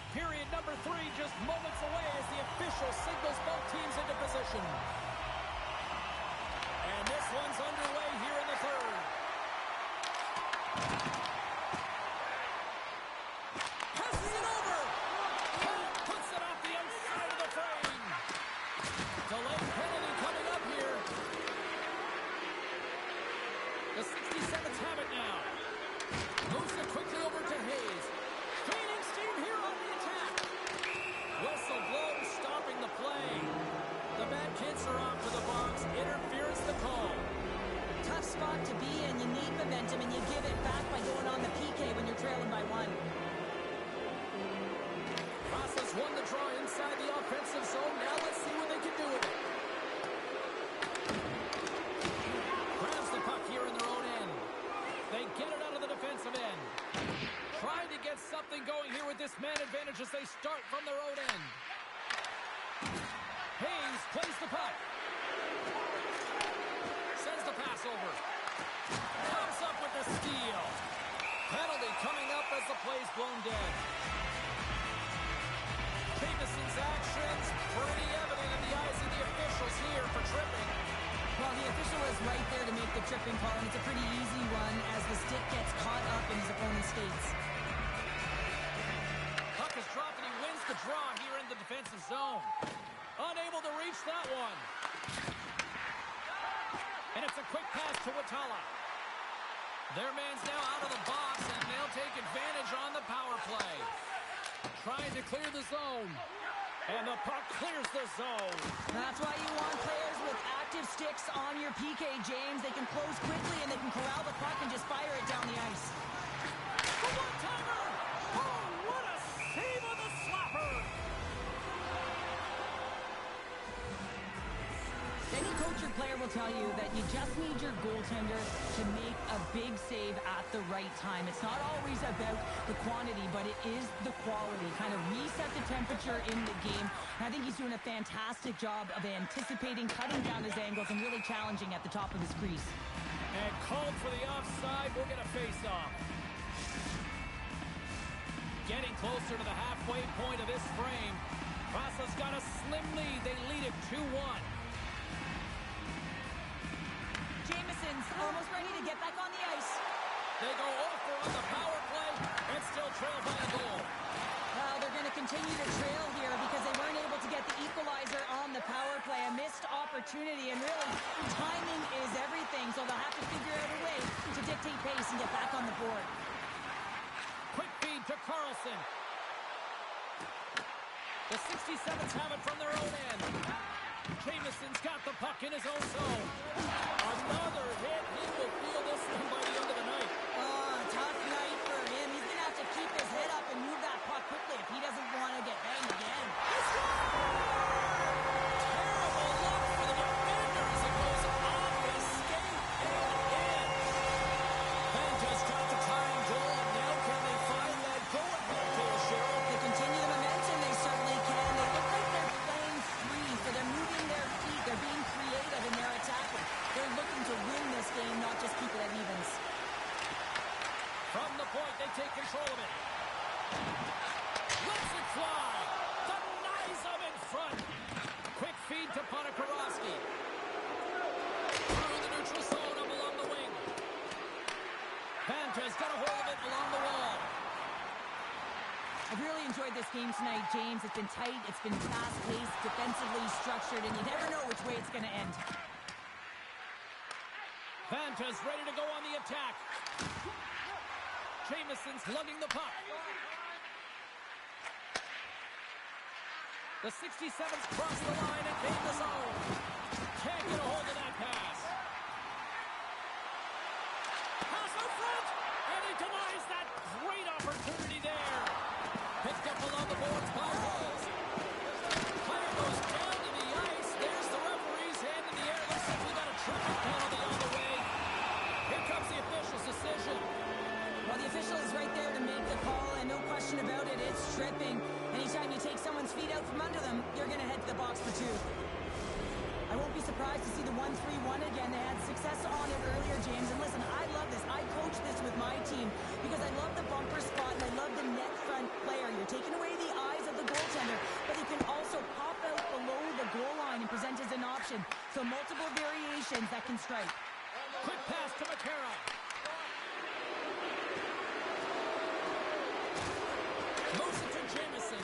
Period number 3 just moments away as the official signals both teams into position. And this one's underway here in the third. Passes it over. Puts it off the outside of the frame. Delayed penalty coming up here. The 67th have it now. Moves it quickly over to Hayes. Gaining steam here on the attack. Whistle blows, stopping the play. The Bad Kids are off to the box. Interference the call. Tough spot to be in. You need momentum, and you give it back by going on the PK when you're trailing by 1. Process won the draw inside the offensive zone. Now let's see what they can do with it. Grabs the puck here in their own end. They get it out of the defensive end. Trying to get something going here with this man advantage as they start from their own end. Hayes plays the puck. Sends the pass over. Penalty coming up as the play's blown dead. Jameson's actions pretty evident in the eyes of the officials here for tripping. Well, the official was right there to make the tripping call, and it's a pretty easy one as the stick gets caught up in his opponent's skates. Puck is dropped and he wins the draw here in the defensive zone. Unable to reach that one. And it's a quick pass to Watala. Their man's now out of the box, and they'll take advantage on the power play. Trying to clear the zone. And the puck clears the zone. That's why you want players with active sticks on your PK, James. They can close quickly and they can corral the puck and just fire it down the ice. The one-timer! Oh, what a save on the slapper! Any coach or player will tell you that you just need your goaltender to make a big save at the right time. It's not always about the quantity, but it is the quality. Kind of reset the temperature in the game. And I think he's doing a fantastic job of anticipating, cutting down his angles, and really challenging at the top of his crease. And called for the offside. We'll get a face-off. Getting closer to the halfway point of this frame. Vasa's got a slim lead. They lead it 2-1. Jameson's almost ready to get back on the ice. They go over on the power play and still trail by a goal. Well, they're going to continue to trail here because they weren't able to get the equalizer on the power play. A missed opportunity, and really, timing is everything, so they'll have to figure out a way to dictate pace and get back on the board. Quick feed to Carlson. The 67s have it from their own end. Jameson's got the puck in his own zone. Another hit. He will feel this one by the end of the night. Oh, tough night for him. He's going to have to keep his head up and move that puck quickly if he doesn't want to get banged again. Terrible luck for the defenders. It goes off his skate and in. Vanta's got the tying goal. Now can they find that go-ahead goal, Cheryl? If they continue the momentum, they certainly can. They look like they're playing free, so they're moving their feet. They're being creative in their attacking. They're looking to win this game, not just keep it at evens. From the point, they take control of it. Lets it fly. Denies them in front. Quick feed to Ponikarovsky. Through the neutral zone up along the wing. Vanta's got a hold of it along the wall. I've really enjoyed this game tonight, James. It's been tight, it's been fast-paced, defensively structured, and you never know which way it's going to end. Vanta's ready to go on the attack. Jameson's lugging the puck. The 67s cross the line and gain the zone. Can't get a hold of that pass. Pass out front, and he denies that great opportunity there. Picked up along the boards by Halls. Player goes down to the ice. There's the referee's hand in the air. Looks like we got a tripping penalty on the way. Here comes the official's decision. Well, the official is right there to make the call, and no question about it, it's tripping. Anytime you take someone's feet out from under them, you're going to head to the box for two. I won't be surprised to see the 1-3-1 again. They had success on it earlier, James. And listen, I love this. I coach this with my team because I love the bumper spot and I love the net front player. You're taking away the eyes of the goaltender, but he can also pop out below the goal line and present as an option. So multiple variations that can strike. Quick pass to McCarroll. Moves it to Jameson.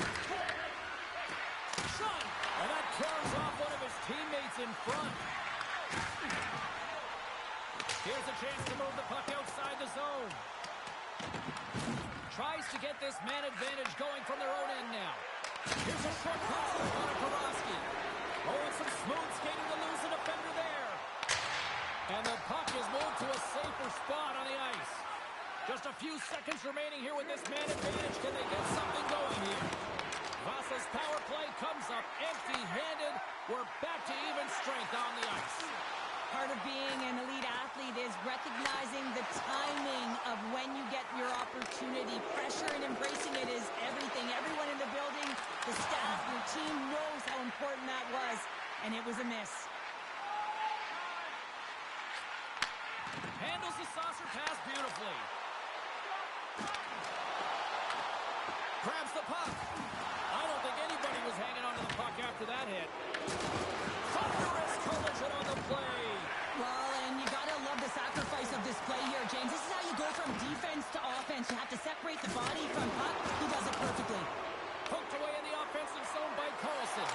Shot! And that throws off one of his teammates in front. Here's a chance to move the puck outside the zone. Tries to get this man advantage going from their own end now. Here's a short pass to Ponikarovsky. Oh, and some smooth skating to lose a defender there. And the puck is moved to a safer spot on the ice. Just a few seconds remaining here with this man advantage. Can they get something going here? Vasa's power play comes up empty-handed. We're back to even strength on the ice. Part of being an elite athlete is recognizing the timing of when you get your opportunity. Pressure and embracing it is everything. Everyone in the building, the staff, your team knows how important that was, and it was a miss. Handles the saucer pass beautifully. Grabs the puck. I don't think anybody was hanging on to the puck after that hit. Thunderous collision on the play. Well, and you gotta love the sacrifice of this play here, James. This is how you go from defense to offense. You have to separate the body from puck. He does it perfectly. Poked away in the offensive zone by Carlson.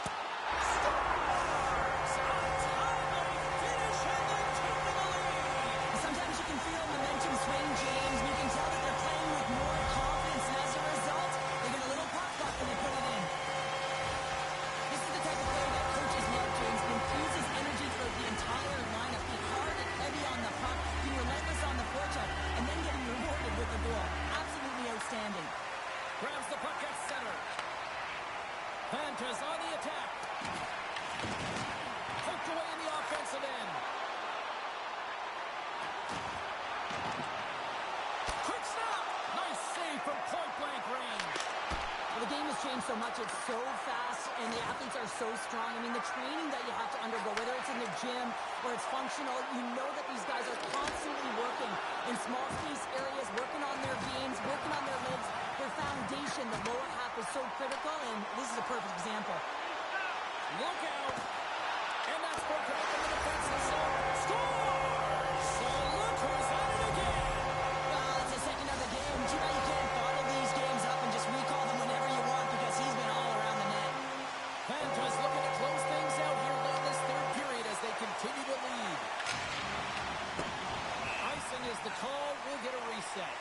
Scores! A timely finish, and they take the lead. Sometimes you can feel momentum swing, James. You can tell that they're playing with more confidence, and as a result, they get a little pop up and they put it in. This is the type of play that coaches love, James. It infuses energy throughout the entire lineup. Be hard and heavy on the puck, be relentless on the forecheck, and then getting rewarded with a goal. Absolutely outstanding. Grabs the puck at center. Vanta's on the attack. Poked away in the offensive end. Quick snap! Nice save from point-blank range. Well, the game has changed so much. It's so fast, and the athletes are so strong. I mean, the training that you have to undergo, whether it's in the gym or it's functional, you know that these guys are constantly working in small space areas, working on their gains, working on their legs. Their foundation, the lower half, is so critical, and this is a perfect example. Look out! And that's broken up in the defensive zone. Scores! So look who's at it again! Well, it's the second of the game. Too bad you can't bottle these games up and just recall them whenever you want, because he's been all around the net. Vanta's looking to close things out here late in this third period as they continue to lead. Icing is the call. We'll get a reset.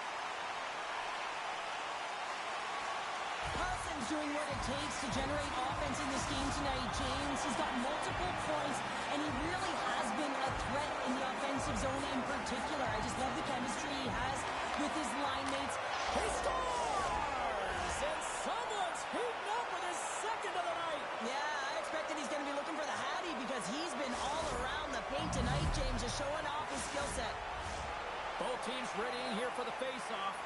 Carlson's doing what it takes to generate offense in this game tonight, James. He's got multiple points, and he really has been a threat in the offensive zone in particular. I just love the chemistry he has with his line mates. He scores! And someone's heating up with his second of the night. Yeah, I expected he's going to be looking for the Hattie because he's been all around the paint tonight, James, just showing off his skill set. Both teams readying here for the face-off.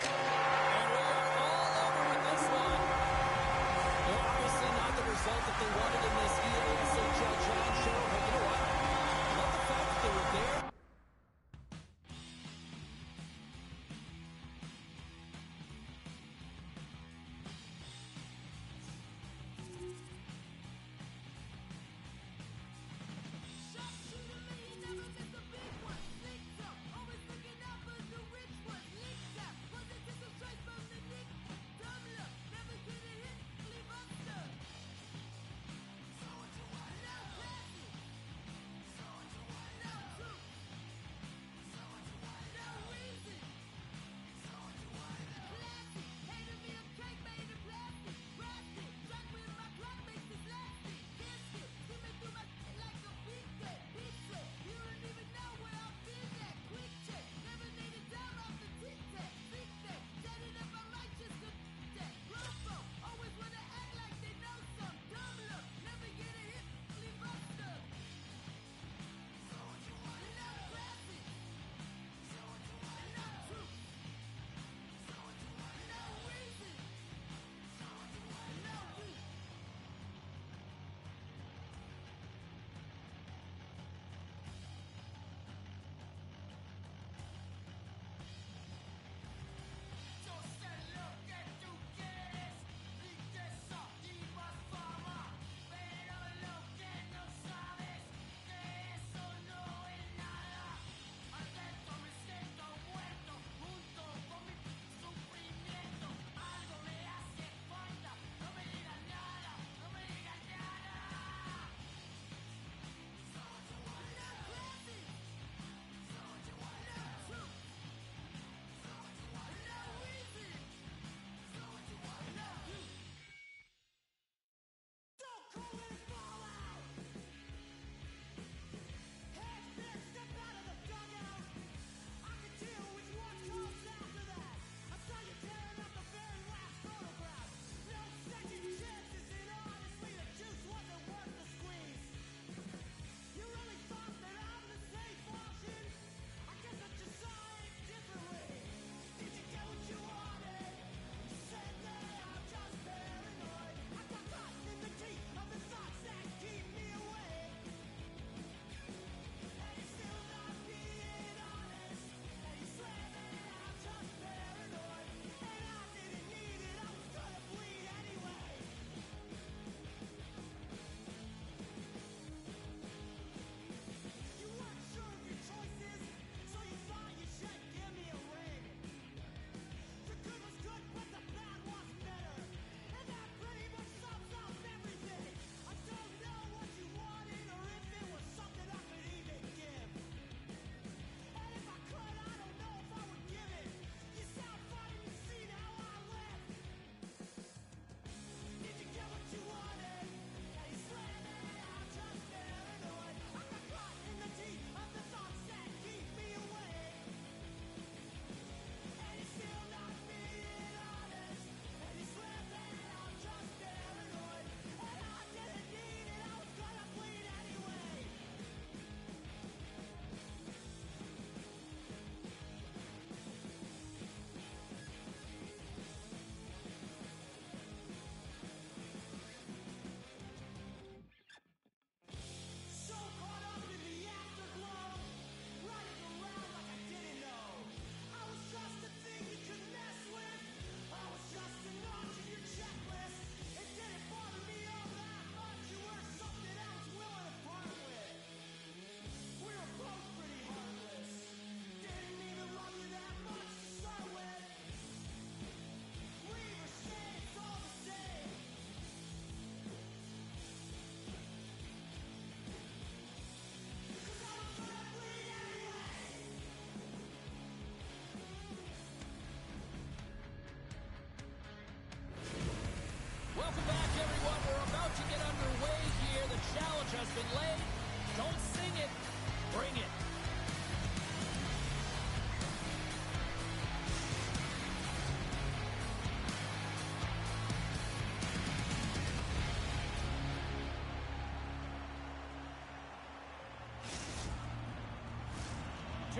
And we are all over with this one. Well, obviously not the result that they wanted in this ELCHL Challenge show, but you know what? I love the fact that they were there.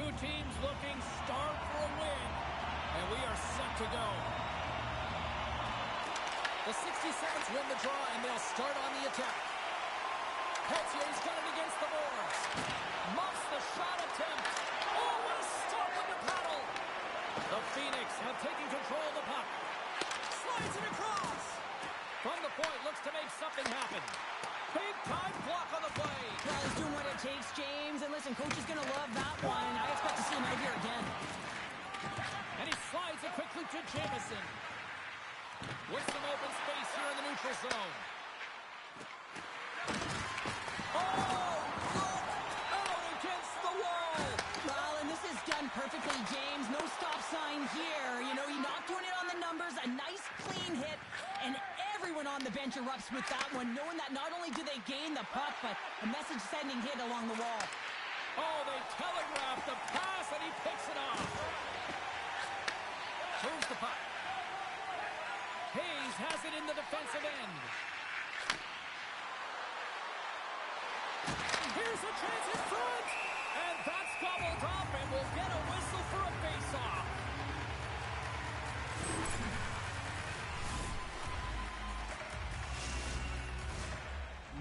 Two teams looking starved for a win. And we are set to go. The 67s win the draw, and they'll start on the attack. Peltier's got it against the boards. Muffs the shot attempt. Oh, what a stop with the paddle. The Phoenix have taken control of the puck. Slides it across. From the point, looks to make something happen. Big time block on the play. Well, he's doing what it takes, James. And listen, coach is going to love that one. I expect to see him out here again. And he slides it quickly to Jamison. With some open space here in the neutral zone. Oh, look out against the wall. Well, and this is done perfectly, James. No stop sign here. You know, you're not doing it on the numbers. A nice, clean hit. And everyone on the bench erupts with that one, knowing that not only do they gain the puck, but a message-sending hit along the wall. Oh, they telegraph the pass, and he picks it off. Moves the puck. Hayes has it in the defensive end. Here's a chance in front. And that's gobbled up, and we'll get a whistle for a face-off.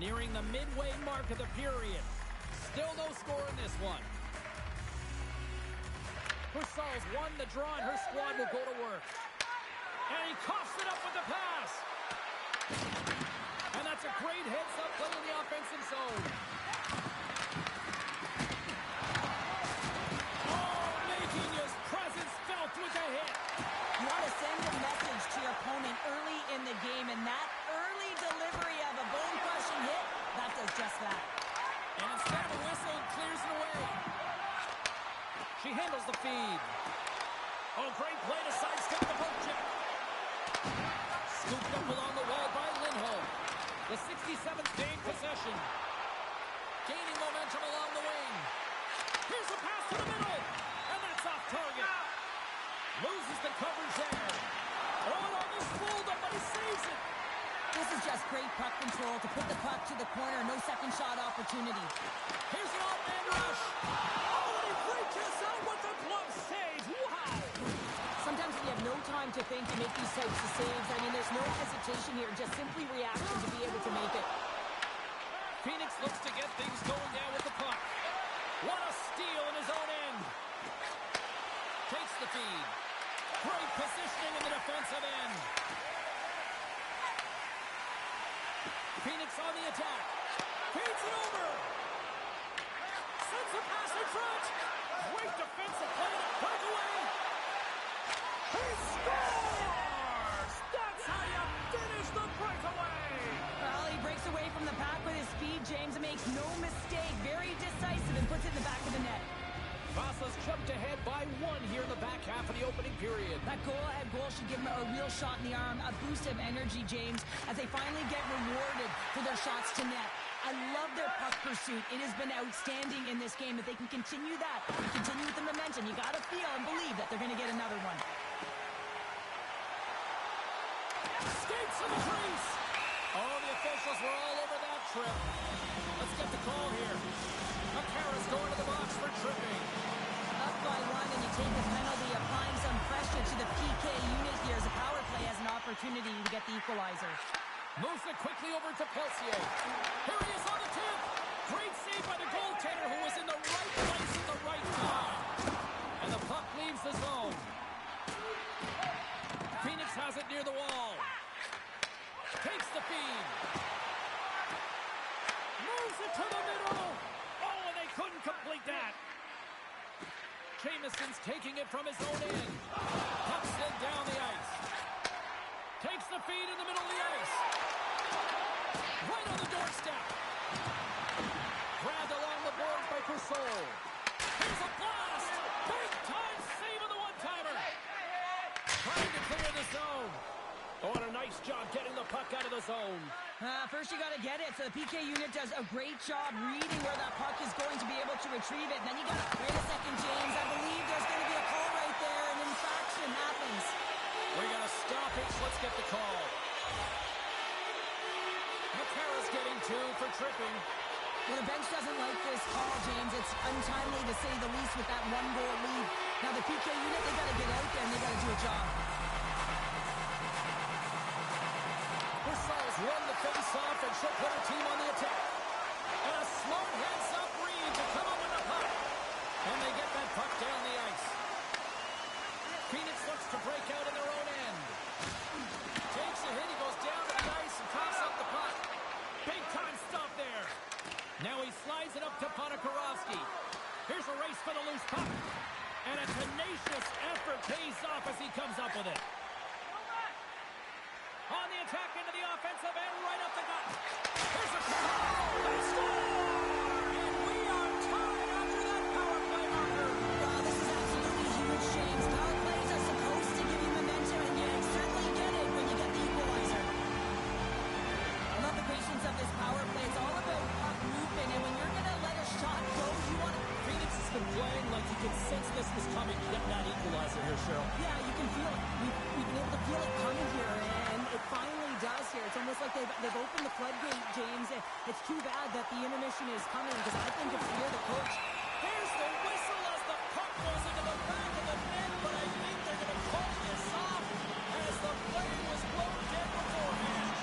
Nearing the midway mark of the period. Still no score in this one. Brussal's won the draw, and her squad will go to work. And he coughs it up with the pass. And that's a great heads-up play in the offensive zone. Oh, making his presence felt with a hit. You want to send a message to your opponent early in the game, and that early delivery of a bone-crushing hit, that does just that. And instead of a whistle, clears it away. She handles the feed. Oh, great play to sidestep the poke chip. Scooped up along the wall by Lindholm. The 67th gain possession. Gaining momentum along the wing. Here's a pass to the middle. And that's off target. Loses the coverage there. Oh, it almost fooled him, but he saves it. This is just great puck control to put the puck to the corner. No second shot opportunity. Here's an off-man rush. Oh, and he reaches out with the glove save. Wow. Sometimes when you have no time to think, you make these types of saves. I mean, there's no hesitation here. Just simply reaction to be able to make it. Phoenix looks to get things going now with the puck. What a steal in his own end. Takes the feed. Great positioning in the defensive end. Phoenix on the attack. Feeds it over. Sends a pass in front. Great defensive play to break away. He scores! That's how you finish the breakaway. Well, he breaks away from the pack with his speed, James, and makes no mistake. Very decisive and puts it in the back of the net. Vasa's jumped ahead by one here in the back half of the opening period. That goal-ahead goal should give them a real shot in the arm, a boost of energy, James, as they finally get rewarded for their shots to net. I love their puck pursuit. It has been outstanding in this game. If they can continue that, continue with the momentum, you got to feel and believe that they're going to get another one. Skates to the crease. Oh, the officials were all over that trip. Let's get the call here. Akara's going to the box for tripping. Up by one, and you take the penalty, applying some pressure to the PK unit here as the power play has an opportunity to get the equalizer. Moves it quickly over to Peltier. Here he is on the tip. Great save by the goaltender, who was in the right place at the right time. And the puck leaves the zone. Phoenix has it near the wall. Takes the feed. Moves it to the middle. Oh, and they couldn't complete that. Jamison's taking it from his own end. Puck slid down the ice. Takes the feed in the middle of the ice. Right on the doorstep. Grabbed along the boards by Purcell. Here's a blast. Big time save on the one-timer. Trying to clear the zone. Oh, and a nice job getting the puck out of the zone. First you got to get it, so the PK unit does a great job reading where that puck is going to be able to retrieve it. And then you got to wait a second, James. I believe there's going to be a call right there. An infraction happens. We're going to stop it, so let's get the call. Makara's getting two for tripping. Well, the bench doesn't like this call, James. It's untimely to say the least with that one-goal lead. Now, the PK unit, they got to get out there and they got to do a job. Brissell's run the face-off, and she'll put her team on the attack. And a smart heads-up read to come up with the puck. And they get that puck down the ice. Phoenix looks to break out in their own end. Takes a hit, he goes down to the ice and coughs up the puck. Big-time stop there. Now he slides it up to Ponikarovsky. Here's a race for the loose puck. And a tenacious effort pays off as he comes up with it. On the attack into the offensive end, right up the gut. Here's a shot. They score! And we are tied after that power play marker. Wow, this is absolutely huge, James. Power plays are supposed to give you momentum, and you certainly get it when you get the equalizer. I love the patience of this power play. It's all about puck movement, and when you're going to let a shot go, you want to... Phoenix has been playing like you can sense this was coming. You get that equalizer here, Cheryl. Yeah, you can feel it. We've been able to feel it coming here, and it finally does here. It's almost like they've opened the floodgate, James. It's too bad that the intermission is coming, because I think if you're the coach... Here's the whistle as the puck goes into the back of the net, but I think they're going to call this off as the play was blown dead beforehand.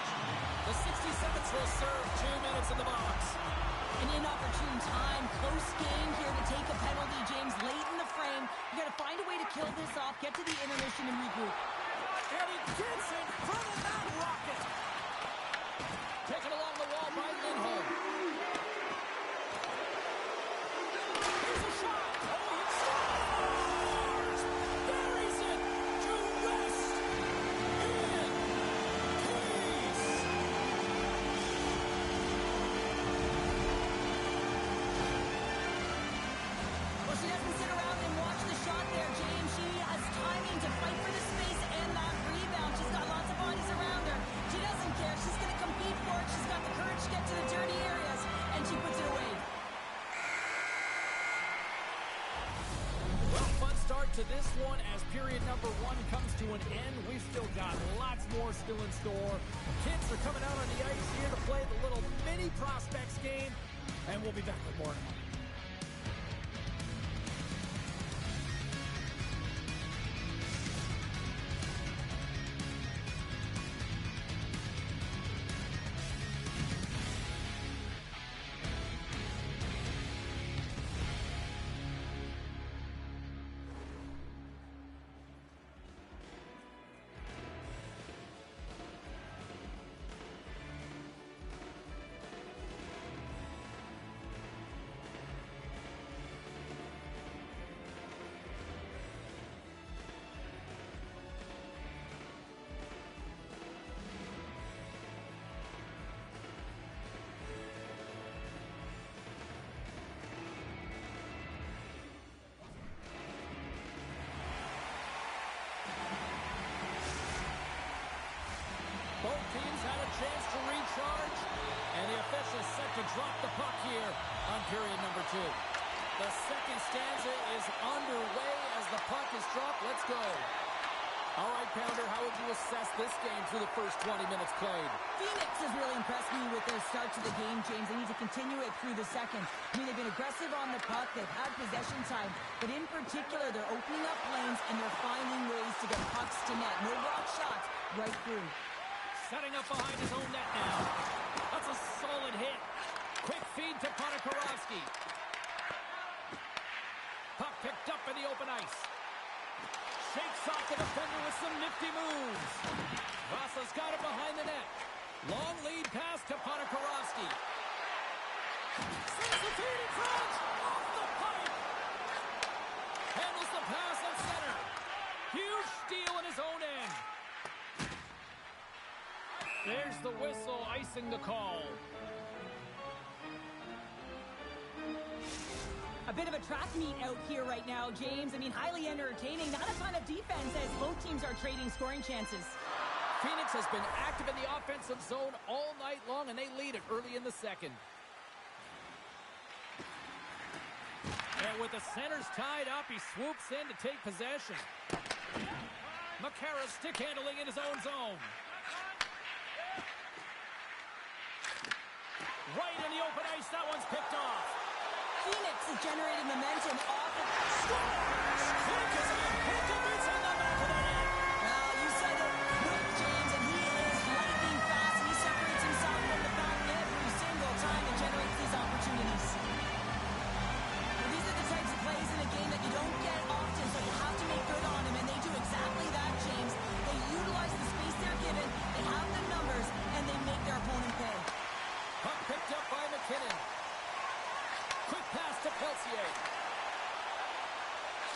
The 60 seconds will serve, 2 minutes in the box. An inopportune time, close game here to take a penalty, James, late in the frame. You got to find a way to kill this off, get to the intermission and regroup. And he gets in front of that rocket. Taken along the wall by Lindholm. Here's a shot. Oh, he scores! Buries it to rest in peace. Well, she doesn't sit around and watch the shot there, James. She has timing to fight for the space and that rebound. She's got lots of bodies around her. She doesn't care. She's going to compete for it. She's got the courage to get to the dirty areas, and she puts it away. Well, fun start to this one as period number 1 comes to an end. We've still got lots more still in store. Kids are coming out on the ice here to play the little mini prospects game, and we'll be back with more in a moment. Both teams had a chance to recharge, and the officials set to drop the puck here on period number 2. The second stanza is underway as the puck is dropped. Let's go. All right, Pounder, how would you assess this game through the first 20 minutes played? Phoenix has really impressed me with their start to the game, James. They need to continue it through the second. I mean, they've been aggressive on the puck. They've had possession time. But in particular, they're opening up lanes, and they're finding ways to get pucks to net. No block shots right through. Setting up behind his own net now. That's a solid hit. Quick feed to Ponikarovsky. Puck picked up in the open ice. Shakes off the defender with some nifty moves. Vasa's got it behind the net. Long lead pass to Ponikarovsky. Sends the feed in front. Off the pipe. Handles the pass at center. Huge steal in his own end. There's the whistle, icing the call. A bit of a track meet out here right now, James. I mean, highly entertaining. Not a ton of defense as both teams are trading scoring chances. Phoenix has been active in the offensive zone all night long, and they lead it early in the second. And with the centers tied up, he swoops in to take possession. McCarra stick handling in his own zone. Right in the open ice. That one's picked off. Phoenix is generating momentum off of... Scores! Quick as a hiccup. It's on the back of the net. Well, you said it quick, James, and he is lightning fast, and he separates himself from the pack every single time and generates these opportunities. Well, these are the types of plays in a game that you don't get often, so you have to make good on them, and they do exactly that, James. They utilize the space they're given, they have the numbers, and they make their opponent pay. Puck picked up by McKinnon. Quick pass to Peltier.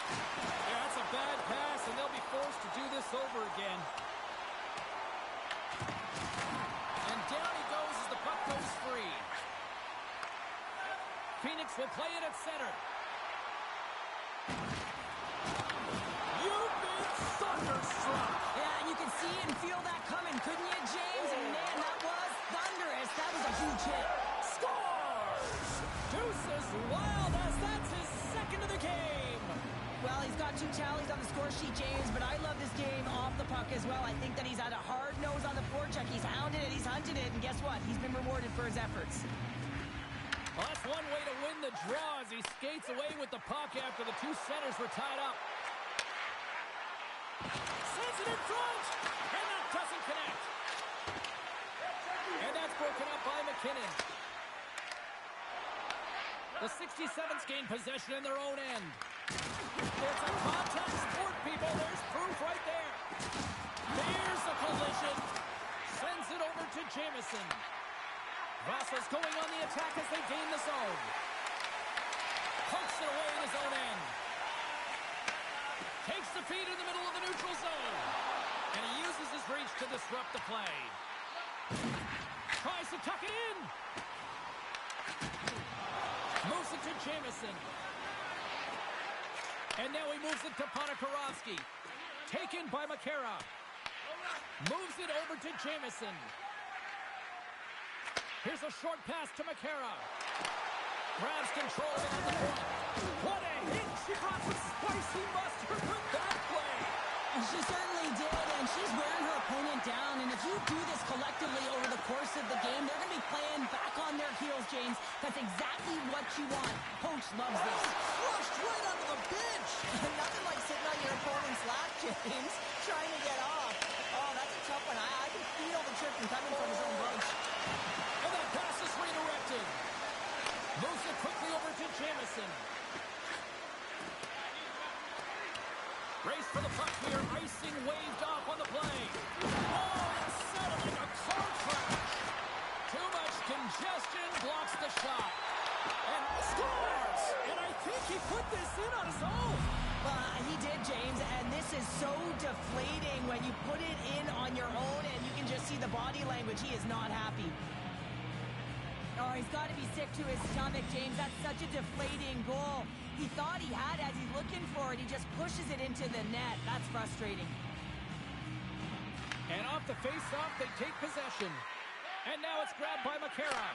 Yeah, that's a bad pass, and they'll be forced to do this over again. And down he goes as the puck goes free. Phoenix will play it at center. You've been thunderstruck. Yeah, and you can see and feel that coming, couldn't you, James? And man, that was thunderous. That was a huge hit. Scores! Deuces wild as that's his second of the game. Well, he's got 2 tallies on the score sheet, James, but I love this game off the puck as well. I think that he's had a hard nose on the forecheck. He's hounded it, he's hunted it, and guess what? He's been rewarded for his efforts. Well, that's one way to win the draw as he skates away with the puck after the 2 centers were tied up. Sends it in front, and that doesn't connect. And that's broken up by McKinnon. The 67s gain possession in their own end. It's a contact sport, people. There's proof right there. There's a collision. Sends it over to Jamieson. Ross's going on the attack as they gain the zone. Pokes it away in his own end. Takes the feed in the middle of the neutral zone. And he uses his reach to disrupt the play. Tries to tuck it in. Moves it to Jamieson. And now he moves it to Ponikarovsky. Taken by McCarra. Moves it over to Jamieson. Here's a short pass to McCarra. Grabs control of it on the point. What a hit! She brought some spicy mustard with that play. She certainly did, and she's wearing her opponent down. And if you do this collectively over the course of the game, they're going to be playing back on their heels, James. That's exactly what you want. Coach loves this. Crushed right onto the bench. Nothing like sitting on your opponent's lap, James, trying to get off. Oh, that's a tough one. I can feel the tripping coming from his own bench. And that pass is redirected. Moves it quickly over to Jamieson. Race for the puck here. Icing waved off on the play. Oh, it's settled like a car crash. Too much congestion blocks the shot. And scores! And I think he put this in on his own. He did, James, and this is so deflating when you put it in on your own, and you can just see the body language. He is not happy. Oh, he's got to be sick to his stomach, James. That's such a deflating goal. He thought he had as he's looking for it. He just pushes it into the net. That's frustrating. And off the face-off, they take possession. And now it's grabbed by McCarra.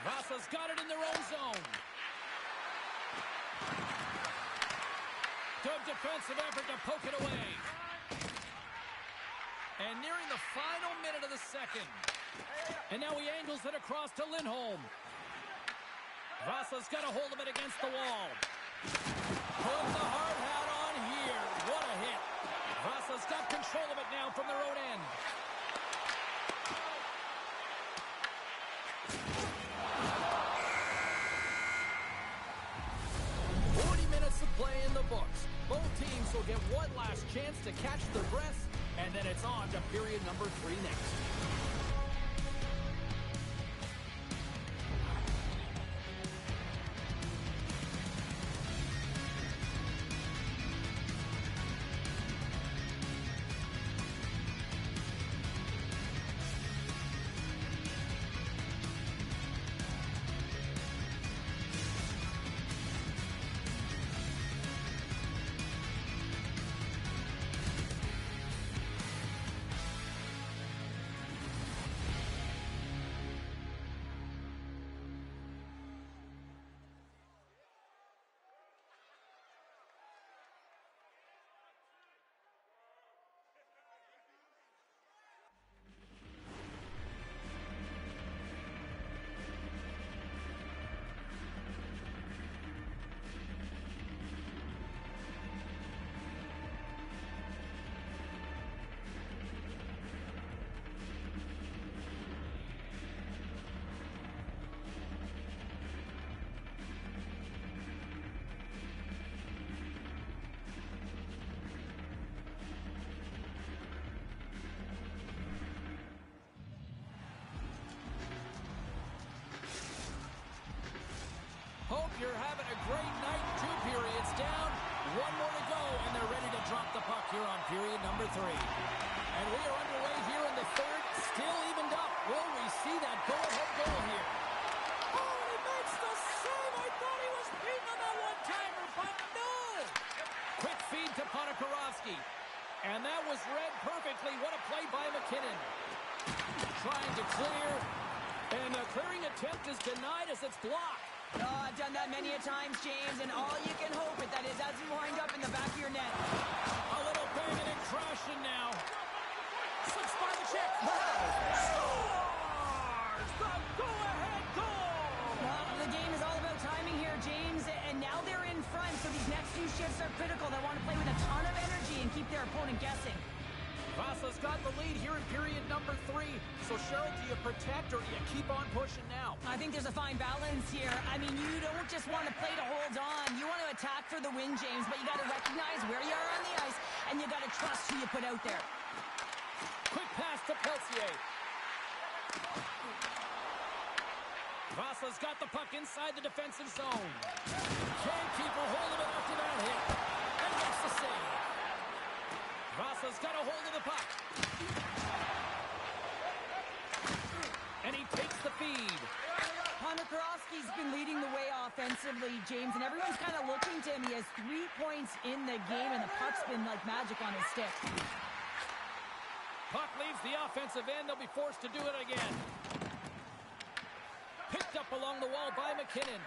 Rosa's got it in their own zone. Good defensive effort to poke it away. And nearing the final minute of the second. And now he angles it across to Lindholm. Rosa's got a hold of it against the wall. Put the hard hat on here. What a hit. Rosa's got control of it now from their own end. Of play in the books. Both teams will get one last chance to catch their breaths, and then it's on to period number 3 next. you're having a great night. 2 periods down, 1 more to go, and they're ready to drop the puck here on period number 3. And we are underway here in the third, still evened up. Will we see that go-ahead goal here? Oh, he makes the save. I thought he was beating on that one-timer, but no! Quick feed to Ponikarovsky. And that was read perfectly. What a play by McKinnon. Trying to clear. And a clearing attempt is denied as it's blocked. Oh, I've done that many a times, James, and all you can hope is that it doesn't wind up in the back of your net. A little banging and crashing now. Slips by the check. Scores! The go-ahead goal! Well, the game is all about timing here, James, and now they're in front, so these next few shifts are critical. They want to play with a ton of energy and keep their opponent guessing. Vasa's got the lead here in period number 3. So, Cheryl, do you protect or do you keep on pushing now? I think there's a fine balance here. I mean, you don't just want to play to hold on. You want to attack for the win, James, but you got to recognize where you are on the ice, and you got to trust who you put out there. Quick pass to Peltier. Vasa's got the puck inside the defensive zone. Can't keep a hold of it after that hit. And gets the save. Vasa's got a hold of the puck. And he takes the feed. Ponikarovsky's been leading the way offensively, James, and everyone's kind of looking to him. He has 3 points in the game, and the puck's been like magic on his stick. Puck leaves the offensive end. They'll be forced to do it again. Picked up along the wall by McKinnon.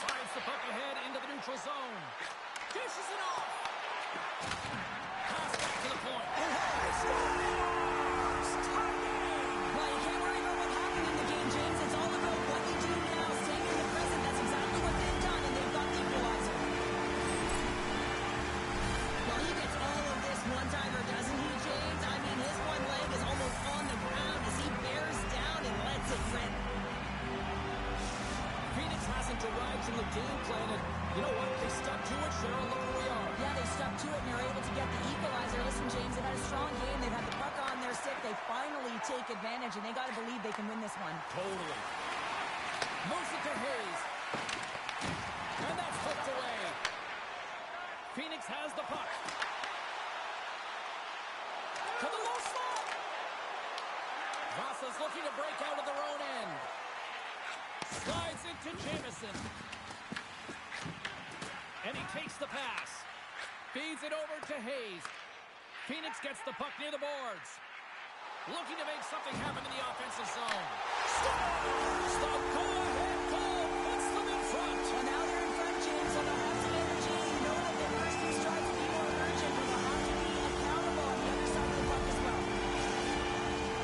Slides the puck ahead into the neutral zone. Dishes it off. Pass back to the point. Well, you can't worry about what happened in the game, James. It's all about what you do now, staying in the present. That's exactly what they've done, and they've got the equalizer. Well, he gets all of this one-timer, doesn't he, James? I mean, his one leg is almost on the ground as he bears down and lets it rip. Phoenix hasn't arrived from the game plan, and you know what? They stuck to it, Cheryl. Look where we are. Yeah, they stuck to it, and they're able to get the equalizer. Listen, James, they've had a strong game. They've had the puck on their stick. They finally take advantage, and they got to believe they can win this one. Totally. Moves it to Hayes. And that's hooked away. Phoenix has the puck. To the low slot. Vasa's looking to break out of their own end. Slides into Jamison. And he takes the pass. Feeds it over to Hayes. Phoenix gets the puck near the boards. Looking to make something happen in the offensive zone. Scores! The go-ahead goal puts them in front. Well, now they're in front, James, so they'll have some energy. You know that they must strive to be more urgent, but they'll have to be accountable on the other side of the puck as well.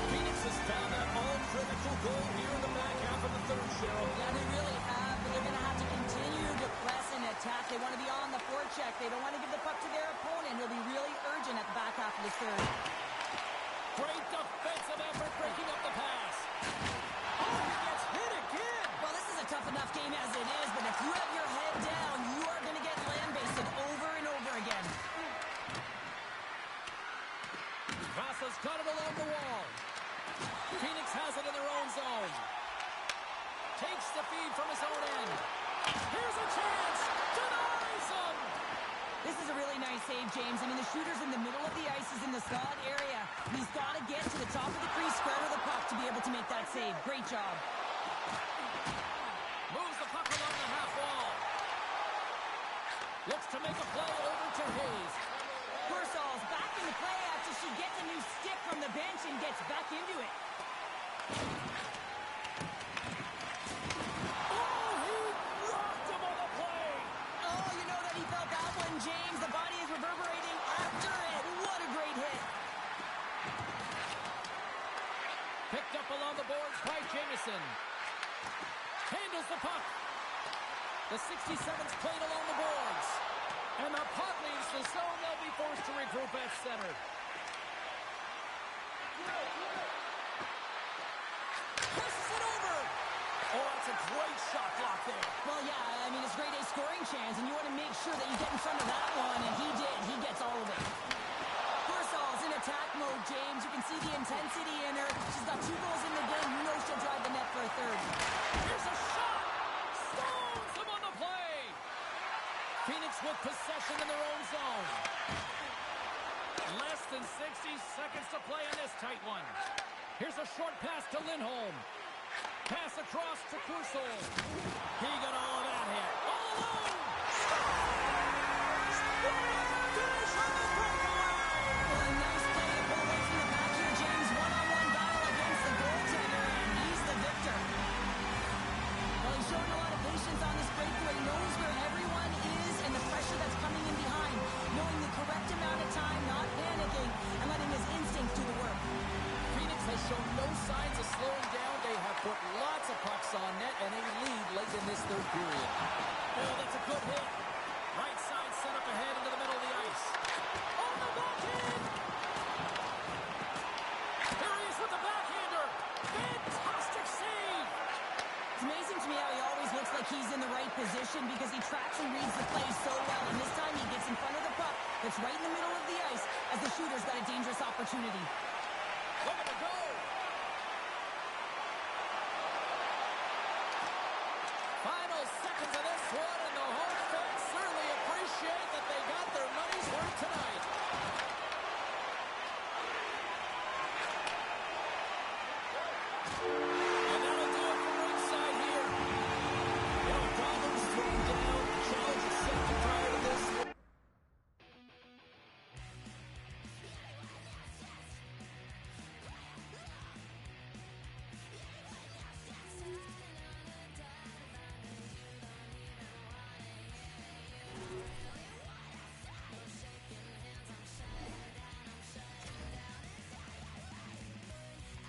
Phoenix has found that all-critical goal here in the back half of the third, Cheryl. Yeah, they really have, but they're going to have to continue to press and attack. They want to be on the forecheck. They don't want to give the puck to their opponent. He'll be really urgent at the back half of the third. Great defensive effort breaking up the pass. Oh, he gets hit again. Well, this is a tough enough game as it is, but if you have your head down, you are going to get land-basted over and over again. Vasa's got it along the wall. Phoenix has it in their own zone. Takes the feed from his own end. Here's a chance. Denies him. This is a really nice save, James. I mean, the shooter's in the middle of the ice. He's in the slot area. He's got to get to the top of the crease, square with the puck to be able to make that save. Great job. Moves the puck along the half wall. Looks to make a play over to Hayes. Persall's back in the play after she gets a new stick from the bench and gets back into it. Oh, he rocked him on the play. Oh, you know that he felt that one, James. The body is reverberating after it. What a great hit. Picked up along the boards by Jamison. Handles the puck. The 67's played along the boards. And the puck leaves the zone. They'll be forced to regroup at center. Pushes it over. Oh, that's a great shot block there. Well, yeah, I mean, it's grade A scoring chance, and you want to make sure that you get in front of that one, and he did. He gets all of it. Persall's in attack mode, James. You can see the intensity in her. She's got 2 goals in the game. You know she'll drive the net for a third. Here's a shot. tight one. Here's a short pass to Lindholm. Pass across to Crusoe. He got all of that hit. All alone! Well, a nice play to pull away from the back here, James. One-on-one battle against the goaltender, and he's the victor. Well, he's showing a lot of patience on this breakaway. He knows where everyone is and the pressure that's coming in behind. Knowing the correct amount of time, not panicking, and letting his instincts do the work. Phoenix has shown no signs of slowing down. They have put lots of pucks on net, and they lead late in this third period. Oh, that's a good hit. Right side set up ahead into the middle of the ice. On the backhand! There he is with the backhander. Fantastic save! It's amazing to me how he always looks like he's in the right position because he tracks and reads the play so well. And this time he gets in front of the puck that's right in the middle of the ice as the shooter's got a dangerous opportunity. Look at the goal! Final seconds of